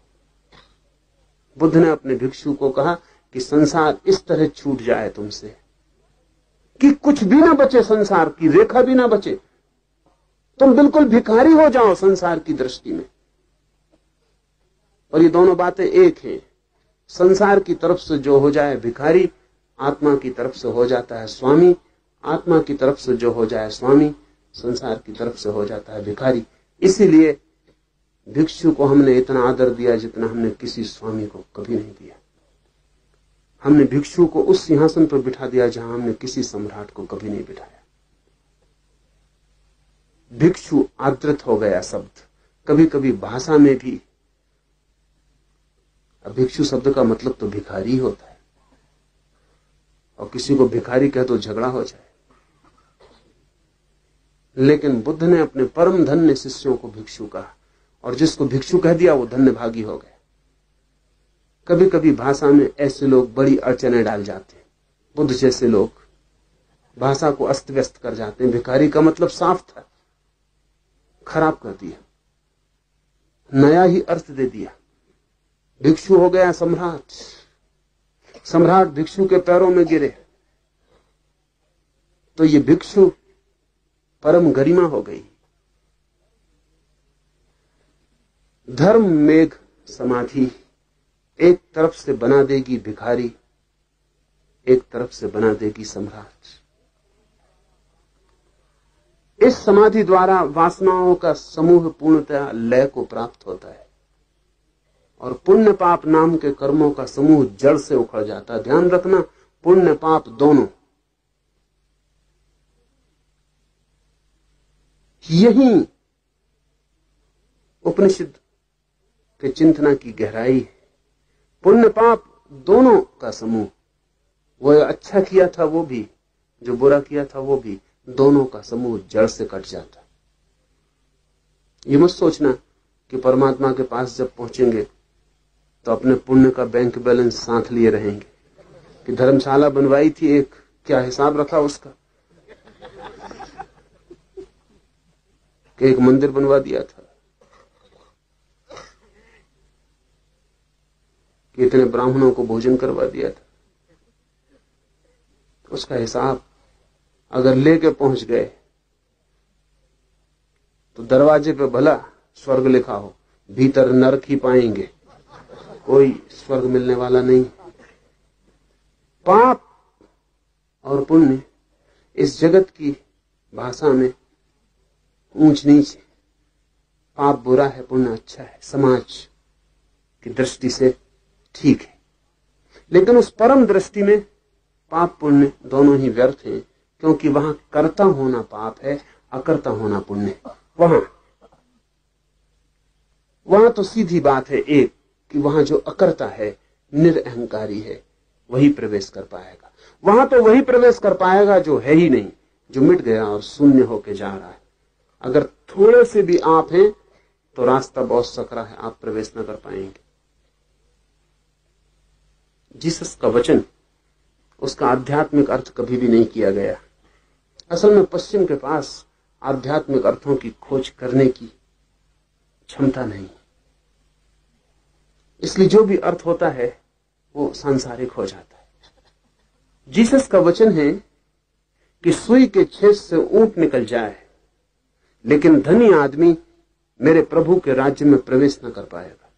बुद्ध ने अपने भिक्षु को कहा कि संसार इस तरह छूट जाए तुमसे कि कुछ भी ना बचे, संसार की रेखा भी ना बचे, तुम बिल्कुल भिखारी हो जाओ संसार की दृष्टि में। और ये दोनों बातें एक हैं। संसार की तरफ से जो हो जाए भिखारी, आत्मा की तरफ से हो जाता है स्वामी। आत्मा की तरफ से जो हो जाए स्वामी, संसार की तरफ से हो जाता है भिखारी। इसीलिए भिक्षु को हमने इतना आदर दिया जितना हमने किसी स्वामी को कभी नहीं दिया। हमने भिक्षु को उस सिंहासन पर बिठा दिया जहां हमने किसी सम्राट को कभी नहीं बिठाया। भिक्षु आदृत हो गया शब्द। कभी कभी भाषा में भी भिक्षु शब्द का मतलब तो भिखारी होता है, और किसी को भिखारी कहे तो झगड़ा हो जाए। लेकिन बुद्ध ने अपने परम धन्य शिष्यों को भिक्षु कहा, और जिसको भिक्षु कह दिया वो धन्य भागी हो गया। कभी कभी भाषा में ऐसे लोग बड़ी अड़चने डाल जाते हैं। बुद्ध जैसे लोग भाषा को अस्त व्यस्त कर जाते हैं। भिखारी का मतलब साफ था, खराब कर दिया, नया ही अर्थ दे दिया। भिक्षु हो गया सम्राट। सम्राट भिक्षु के पैरों में गिरे तो ये भिक्षु परम गरिमा हो गई। धर्म मेघ समाधि एक तरफ से बना देगी भिखारी, एक तरफ से बना देगी सम्राट। इस समाधि द्वारा वासनाओं का समूह पूर्णतः लय को प्राप्त होता है और पुण्य पाप नाम के कर्मों का समूह जड़ से उखड़ जाता है। ध्यान रखना, पुण्य पाप दोनों। यही उपनिषद के चिंतना की गहराई है। पुण्य पाप दोनों का समूह, वो अच्छा किया था वो भी, जो बुरा किया था वो भी, दोनों का समूह जड़ से कट जाता। ये मत सोचना कि परमात्मा के पास जब पहुंचेंगे तो अपने पुण्य का बैंक बैलेंस साथ लिए रहेंगे कि धर्मशाला बनवाई थी एक, क्या हिसाब रखा उसका, कि एक मंदिर बनवा दिया था, कि इतने ब्राह्मणों को भोजन करवा दिया था। उसका हिसाब अगर लेके पहुंच गए तो दरवाजे पे भला स्वर्ग लिखा हो, भीतर नरक ही पाएंगे, कोई स्वर्ग मिलने वाला नहीं। पाप और पुण्य इस जगत की भाषा में ऊंच नीच है। पाप बुरा है, पुण्य अच्छा है, समाज की दृष्टि से ठीक है। लेकिन उस परम दृष्टि में पाप पुण्य दोनों ही व्यर्थ हैं, क्योंकि वहां कर्ता होना पाप है, अकर्ता होना पुण्य। वहां तो सीधी बात है एक, कि वहां जो अकर्ता है, निरअहंकारी है, वही प्रवेश कर पाएगा। वहां तो वही प्रवेश कर पाएगा जो है ही नहीं, जो मिट गया और शून्य होके जा रहा है। अगर थोड़े से भी आप हैं तो रास्ता बहुत सकरा है, आप प्रवेश न कर पाएंगे। जीसस का वचन, उसका आध्यात्मिक अर्थ कभी भी नहीं किया गया। असल में पश्चिम के पास आध्यात्मिक अर्थों की खोज करने की क्षमता नहीं, इसलिए जो भी अर्थ होता है वो सांसारिक हो जाता है। जीसस का वचन है कि सुई के छेद से ऊंट निकल जाए, लेकिन धनी आदमी मेरे प्रभु के राज्य में प्रवेश न कर पाएगा।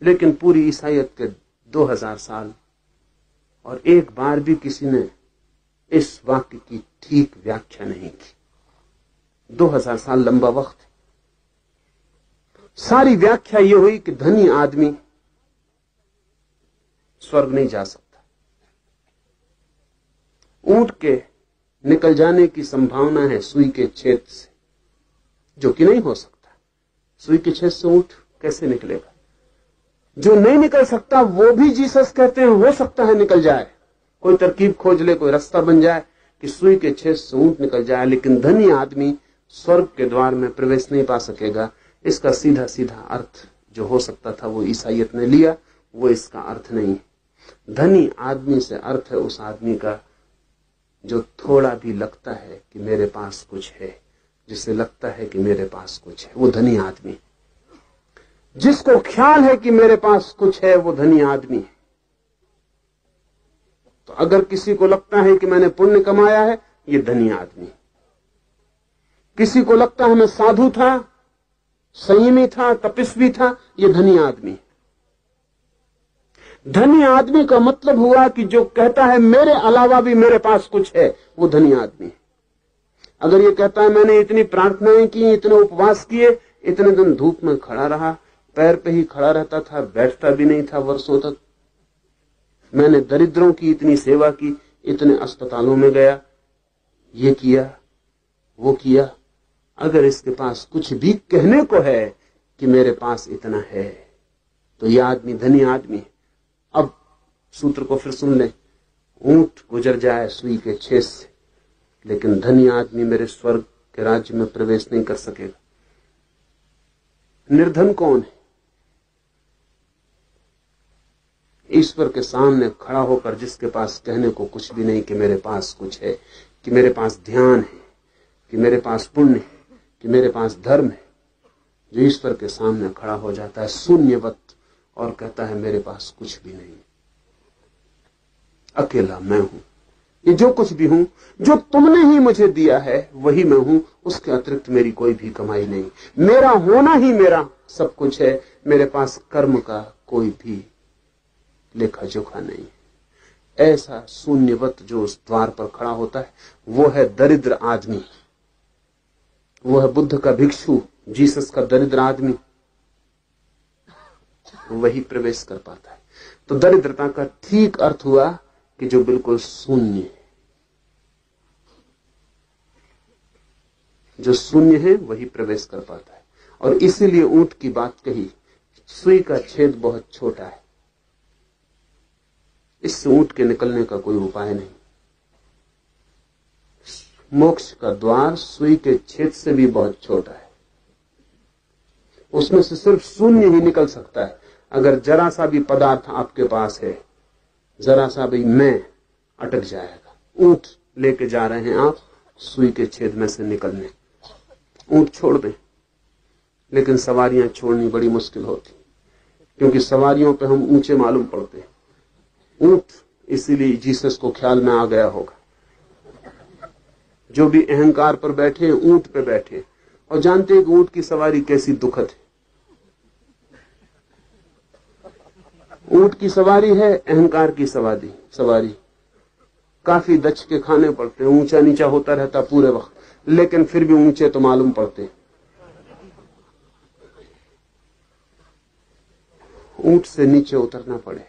लेकिन पूरी ईसाईयत के 2000 साल और एक बार भी किसी ने इस वाक्य की ठीक व्याख्या नहीं की। 2000 साल लंबा वक्त। सारी व्याख्या यह हुई कि धनी आदमी स्वर्ग नहीं जा सकता। ऊंट के निकल जाने की संभावना है सुई के छेद से, जो कि नहीं हो सकता। सुई के छेद से ऊंट कैसे निकलेगा? जो नहीं निकल सकता वो भी जीसस कहते हैं हो सकता है निकल जाए। कोई तरकीब खोज ले, कोई रास्ता बन जाए कि सुई के छेद से ऊंट निकल जाए, लेकिन धनी आदमी स्वर्ग के द्वार में प्रवेश नहीं पा सकेगा। इसका सीधा सीधा अर्थ जो हो सकता था वो ईसाईयत ने लिया, वो इसका अर्थ नहीं। धनी आदमी से अर्थ है उस आदमी का जो थोड़ा भी लगता है कि मेरे पास कुछ है, जिसे लगता है कि मेरे पास कुछ है, वो धनी आदमी। जिसको ख्याल है कि मेरे पास कुछ है, वो धनी आदमी है। तो अगर किसी को लगता है कि मैंने पुण्य कमाया है, ये धनी आदमी। किसी को लगता है मैं साधु था, संयमी था, तपस्वी था, ये धनी आदमी। धनी आदमी का मतलब हुआ कि जो कहता है मेरे अलावा भी मेरे पास कुछ है, वो धनी आदमी। अगर ये कहता है मैंने इतनी प्रार्थनाएं की, इतने उपवास किए, इतने दिन धूप में खड़ा रहा, पैर पे ही खड़ा रहता था, बैठता भी नहीं था वर्षों तक, मैंने दरिद्रों की इतनी सेवा की, इतने अस्पतालों में गया, ये किया वो किया, अगर इसके पास कुछ भी कहने को है कि मेरे पास इतना है, तो यह आदमी धनी आदमी। अब सूत्र को फिर सुन लें, ऊंट गुजर जाए सुई के छेद से, लेकिन धनी आदमी मेरे स्वर्ग के राज्य में प्रवेश नहीं कर सकेगा। निर्धन कौन है? ईश्वर के सामने खड़ा होकर जिसके पास कहने को कुछ भी नहीं कि मेरे पास कुछ है, कि मेरे पास ध्यान है, कि मेरे पास पुण्य है, कि मेरे पास धर्म है, जो ईश्वर के सामने खड़ा हो जाता है शून्यवत और कहता है मेरे पास कुछ भी नहीं, अकेला मैं हूं, ये जो कुछ भी हूं, जो तुमने ही मुझे दिया है वही मैं हूं, उसके अतिरिक्त मेरी कोई भी कमाई नहीं, मेरा होना ही मेरा सब कुछ है, मेरे पास कर्म का कोई भी लेखा जोखा नहीं। ऐसा शून्यवत जो उस द्वार पर खड़ा होता है वो है दरिद्र आदमी, वो है बुद्ध का भिक्षु, जीसस का दरिद्र आदमी, वही प्रवेश कर पाता है। तो दरिद्रता का ठीक अर्थ हुआ कि जो बिल्कुल शून्य है, जो शून्य है वही प्रवेश कर पाता है। और इसीलिए ऊंट की बात कही, सुई का छेद बहुत छोटा है, इससे ऊंट के निकलने का कोई उपाय नहीं। मोक्ष का द्वार सुई के छेद से भी बहुत छोटा है, उसमें से सिर्फ शून्य ही निकल सकता है। अगर जरा सा भी पदार्थ आपके पास है, जरा सा भी मैं अटक जाएगा। ऊंट लेके जा रहे हैं आप सुई के छेद में से निकलने, ऊंट छोड़ दें, लेकिन सवारियां छोड़नी बड़ी मुश्किल होती, क्योंकि सवारियों पे हम ऊंचे मालूम पड़ते हैं। ऊंट इसीलिए जीसस को ख्याल में आ गया होगा, जो भी अहंकार पर बैठे ऊंट पे बैठे और जानते हैं कि ऊंट की सवारी कैसी दुखद है। ऊंट की सवारी है अहंकार की सवारी काफी दच के खाने पड़ते हैं, ऊंचा नीचा होता रहता पूरे वक्त, लेकिन फिर भी ऊंचे तो मालूम पड़ते। ऊंट से नीचे उतरना पड़े।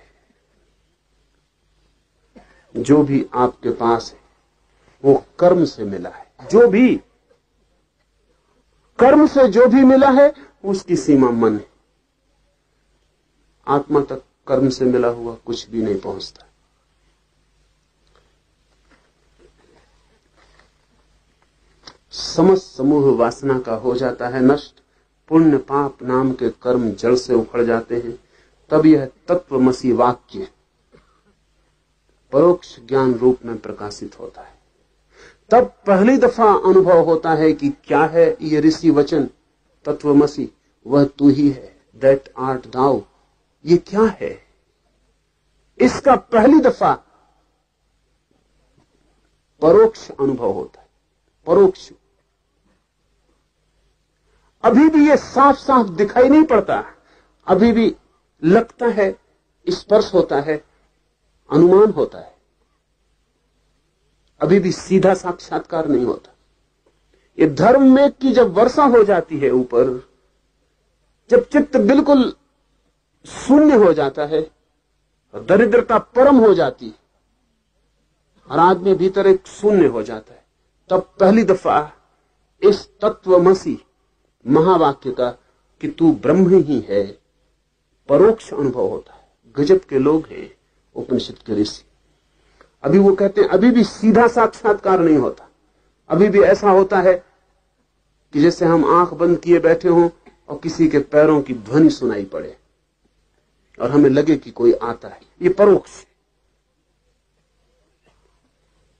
जो भी आपके पास है वो कर्म से मिला है, जो भी कर्म से जो भी मिला है उसकी सीमा मन है। आत्मा तक कर्म से मिला हुआ कुछ भी नहीं पहुंचता। समस्त समूह वासना का हो जाता है नष्ट, पुण्य पाप नाम के कर्म जड़ से उखड़ जाते हैं। तब यह तत्वमसी वाक्य परोक्ष ज्ञान रूप में प्रकाशित होता है। तब पहली दफा अनुभव होता है कि क्या है ये ऋषि वचन तत्वमसी, वह तू ही है, दैट आर्ट दाउ। ये क्या है? इसका पहली दफा परोक्ष अनुभव होता है। परोक्ष अभी भी ये साफ साफ दिखाई नहीं पड़ता, अभी भी लगता है, स्पर्श होता है, अनुमान होता है, अभी भी सीधा साक्षात्कार नहीं होता। ये धर्म में की जब वर्षा हो जाती है ऊपर, जब चित्त बिल्कुल शून्य हो जाता है और दरिद्रता परम हो जाती है और आदमी भीतर एक शून्य हो जाता है, तब पहली दफा इस तत्वमसी महावाक्य का कि तू ब्रह्म ही है परोक्ष अनुभव होता है। गजब के लोग हैं उपनिषद के ऋषि। अभी वो कहते हैं अभी भी सीधा साक्षात्कार नहीं होता, अभी भी ऐसा होता है कि जैसे हम आंख बंद किए बैठे हों और किसी के पैरों की ध्वनि सुनाई पड़े और हमें लगे कि कोई आता है। ये परोक्ष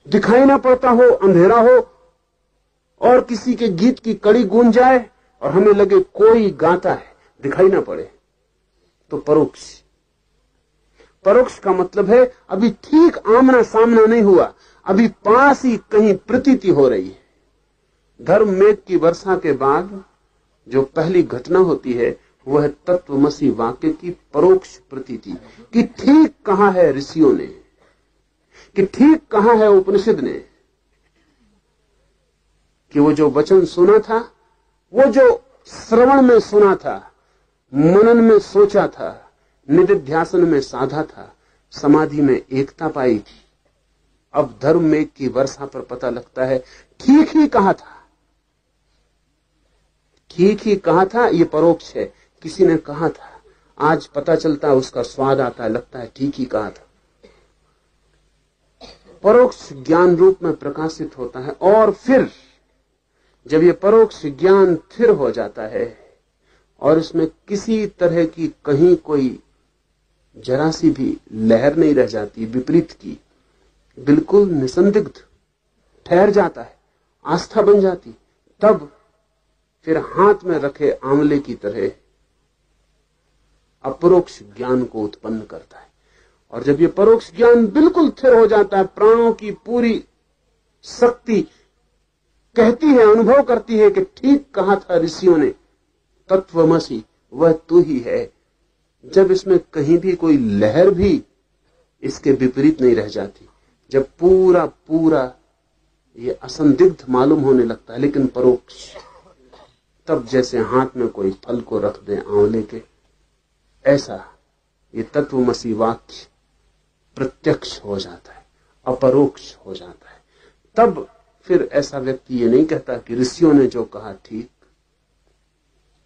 दिखाई ना पड़ता हो, अंधेरा हो और किसी के गीत की कड़ी गूंज जाए और हमें लगे कोई गाता है, दिखाई ना पड़े, तो परोक्ष। परोक्ष का मतलब है अभी ठीक आमना सामना नहीं हुआ, अभी पास ही कहीं प्रतीति हो रही है। धर्म मेघ की वर्षा के बाद जो पहली घटना होती है वह तत्वमसी वाक्य की परोक्ष प्रतीति कि ठीक कहा है ऋषियों ने, कि ठीक कहा है उपनिषद ने, कि वो जो वचन सुना था, वो जो श्रवण में सुना था, मनन में सोचा था, निदिध्यासन में साधा था, समाधि में एकता पाई थी, अब धर्म मेघ की वर्षा पर पता लगता है ठीक ही कहा था, ठीक ही कहा था। ये परोक्ष है, किसी ने कहा था, आज पता चलता है, उसका स्वाद आता है, लगता है ठीक ही कहा था। परोक्ष ज्ञान रूप में प्रकाशित होता है। और फिर जब ये परोक्ष ज्ञान स्थिर हो जाता है और इसमें किसी तरह की कहीं कोई जरा सी भी लहर नहीं रह जाती विपरीत की, बिल्कुल निसंदिग्ध ठहर जाता है, आस्था बन जाती, तब फिर हाथ में रखे आंवले की तरह अपरोक्ष ज्ञान को उत्पन्न करता है। और जब ये परोक्ष ज्ञान बिल्कुल स्थिर हो जाता है, प्राणों की पूरी शक्ति कहती है, अनुभव करती है कि ठीक कहा था ऋषियों ने, तत्वमसी वह तू ही है। जब इसमें कहीं भी कोई लहर भी इसके विपरीत नहीं रह जाती। जब पूरा पूरा ये असंदिग्ध मालूम होने लगता है, लेकिन परोक्ष, तब जैसे हाथ में कोई फल को रख दे आंवले के, ऐसा ये तत्वमसी वाक्य प्रत्यक्ष हो जाता है, अपरोक्ष हो जाता है। तब फिर ऐसा व्यक्ति ये नहीं कहता कि ऋषियों ने जो कहा ठीक।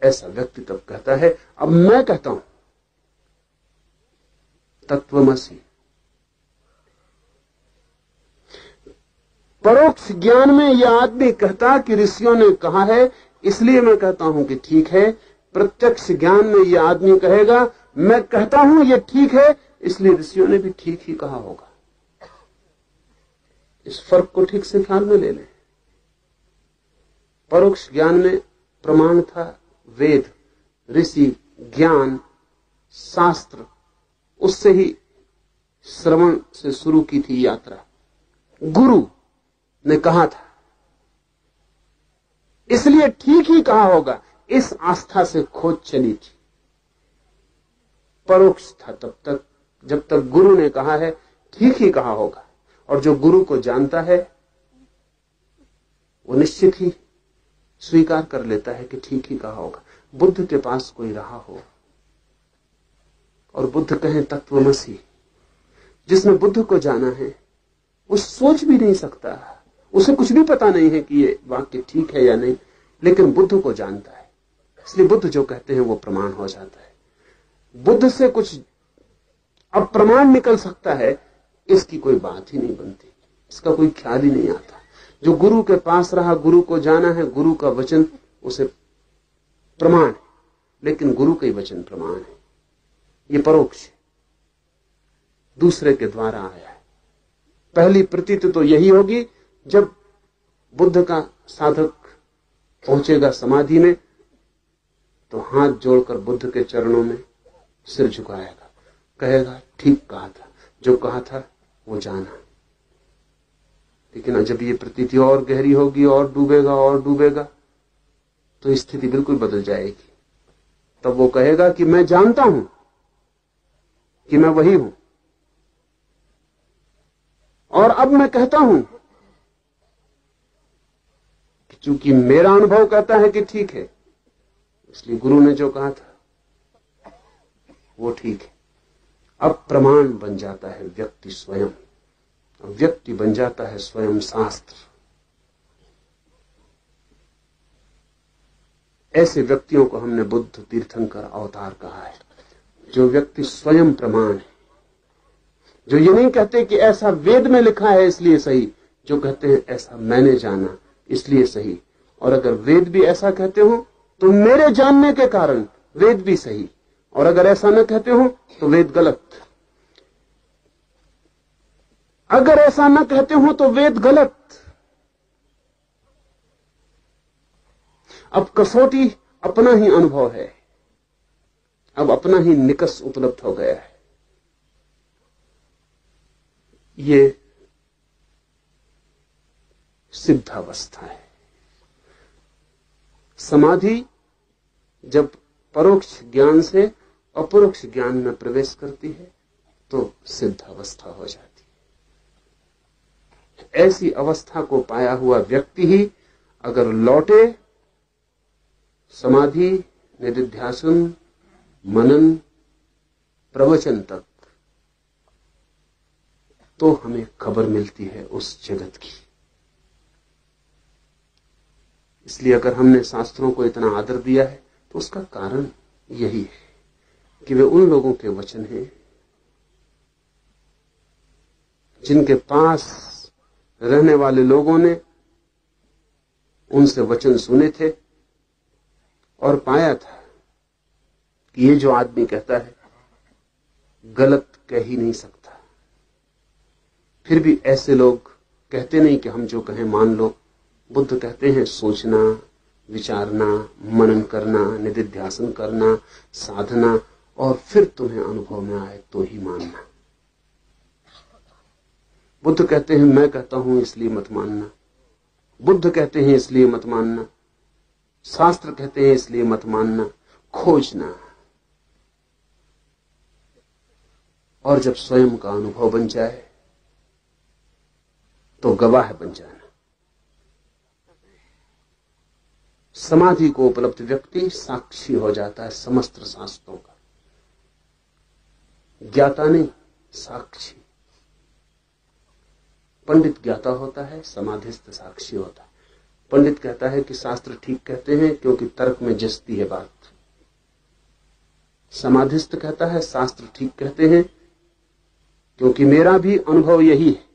ऐसा व्यक्ति तब कहता है, अब मैं कहता हूं तत्वमसी। परोक्ष ज्ञान में यह आदमी कहता कि ऋषियों ने कहा है इसलिए मैं कहता हूं कि ठीक है। प्रत्यक्ष ज्ञान में यह आदमी कहेगा मैं कहता हूं यह ठीक है, इसलिए ऋषियों ने भी ठीक ही कहा होगा। इस फर्क को ठीक से ख्याल में ले लें। परोक्ष ज्ञान में प्रमाण था वेद, ऋषि, ज्ञान, शास्त्र, उससे ही श्रवण से शुरू की थी यात्रा। गुरु ने कहा था इसलिए ठीक ही कहा होगा, इस आस्था से खोज चली थी। परोक्ष था तब तक जब तक गुरु ने कहा है ठीक ही कहा होगा, और जो गुरु को जानता है वो निश्चित ही स्वीकार कर लेता है कि ठीक ही कहा होगा। बुद्ध के पास कोई रहा हो और बुद्ध कहें तत्वमसी, जिसने बुद्ध को जाना है वो सोच भी नहीं सकता, उसे कुछ भी पता नहीं है कि ये वाक्य ठीक है या नहीं, लेकिन बुद्ध को जानता है, इसलिए बुद्ध जो कहते हैं वो प्रमाण हो जाता है। बुद्ध से कुछ अब प्रमाण निकल सकता है, इसकी कोई बात ही नहीं बनती, इसका कोई ख्याल ही नहीं आता। जो गुरु के पास रहा, गुरु को जाना है, गुरु का वचन उसे प्रमाण है, लेकिन गुरु का ही वचन प्रमाण है। ये परोक्ष है, दूसरे के द्वारा आया है। पहली प्रतीति तो यही होगी जब बुद्ध का साधक पहुंचेगा समाधि में, तो हाथ जोड़कर बुद्ध के चरणों में सिर झुकाएगा, कहेगा ठीक कहा था, जो कहा था वो जाना। लेकिन जब ये प्रतीति और गहरी होगी और डूबेगा, तो स्थिति बिल्कुल बदल जाएगी। तब वो कहेगा कि मैं जानता हूं कि मैं वही हूं, और अब मैं कहता हूं कि चूंकि मेरा अनुभव कहता है कि ठीक है, इसलिए गुरु ने जो कहा था वो ठीक है। अब प्रमाण बन जाता है व्यक्ति स्वयं, व्यक्ति बन जाता है स्वयं शास्त्र। ऐसे व्यक्तियों को हमने बुद्ध, तीर्थंकर, अवतार कहा है, जो व्यक्ति स्वयं प्रमाण है, जो ये नहीं कहते कि ऐसा वेद में लिखा है इसलिए सही, जो कहते हैं ऐसा मैंने जाना इसलिए सही, और अगर वेद भी ऐसा कहते हो तो मेरे जानने के कारण वेद भी सही, और अगर ऐसा न कहते हो तो वेद गलत। अगर ऐसा न कहते हो तो वेद गलत। अब कसौटी अपना ही अनुभव है, अब अपना ही निकष उपलब्ध हो गया है। ये सिद्धावस्था है। समाधि जब परोक्ष ज्ञान से अपरोक्ष ज्ञान में प्रवेश करती है तो सिद्धावस्था हो जाती है। ऐसी अवस्था को पाया हुआ व्यक्ति ही अगर लौटे समाधि, निधिध्यासन, मनन, प्रवचन तक, तो हमें खबर मिलती है उस जगत की। इसलिए अगर हमने शास्त्रों को इतना आदर दिया है तो उसका कारण यही है कि वे उन लोगों के वचन हैं जिनके पास रहने वाले लोगों ने उनसे वचन सुने थे और पाया था कि ये जो आदमी कहता है गलत कह ही नहीं सकता। फिर भी ऐसे लोग कहते नहीं कि हम जो कहें मान लो। बुद्ध कहते हैं सोचना, विचारना, मनन करना, निधिध्यासन करना, साधना, और फिर तुम्हें अनुभव में आए तो ही मानना। बुद्ध कहते हैं मैं कहता हूं इसलिए मत मानना, बुद्ध कहते हैं इसलिए मत मानना, शास्त्र कहते हैं इसलिए मत मानना, खोजना। और जब स्वयं का अनुभव बन जाए तो गवाह बन जाना। समाधि को उपलब्ध व्यक्ति साक्षी हो जाता है समस्त शास्त्रों का, ज्ञाता नहीं, साक्षी। पंडित ज्ञाता होता है, समाधिस्थ साक्षी होता है। पंडित कहता है कि शास्त्र ठीक कहते हैं क्योंकि तर्क में जचती है बात। समाधिस्थ कहता है शास्त्र ठीक कहते हैं क्योंकि मेरा भी अनुभव यही है।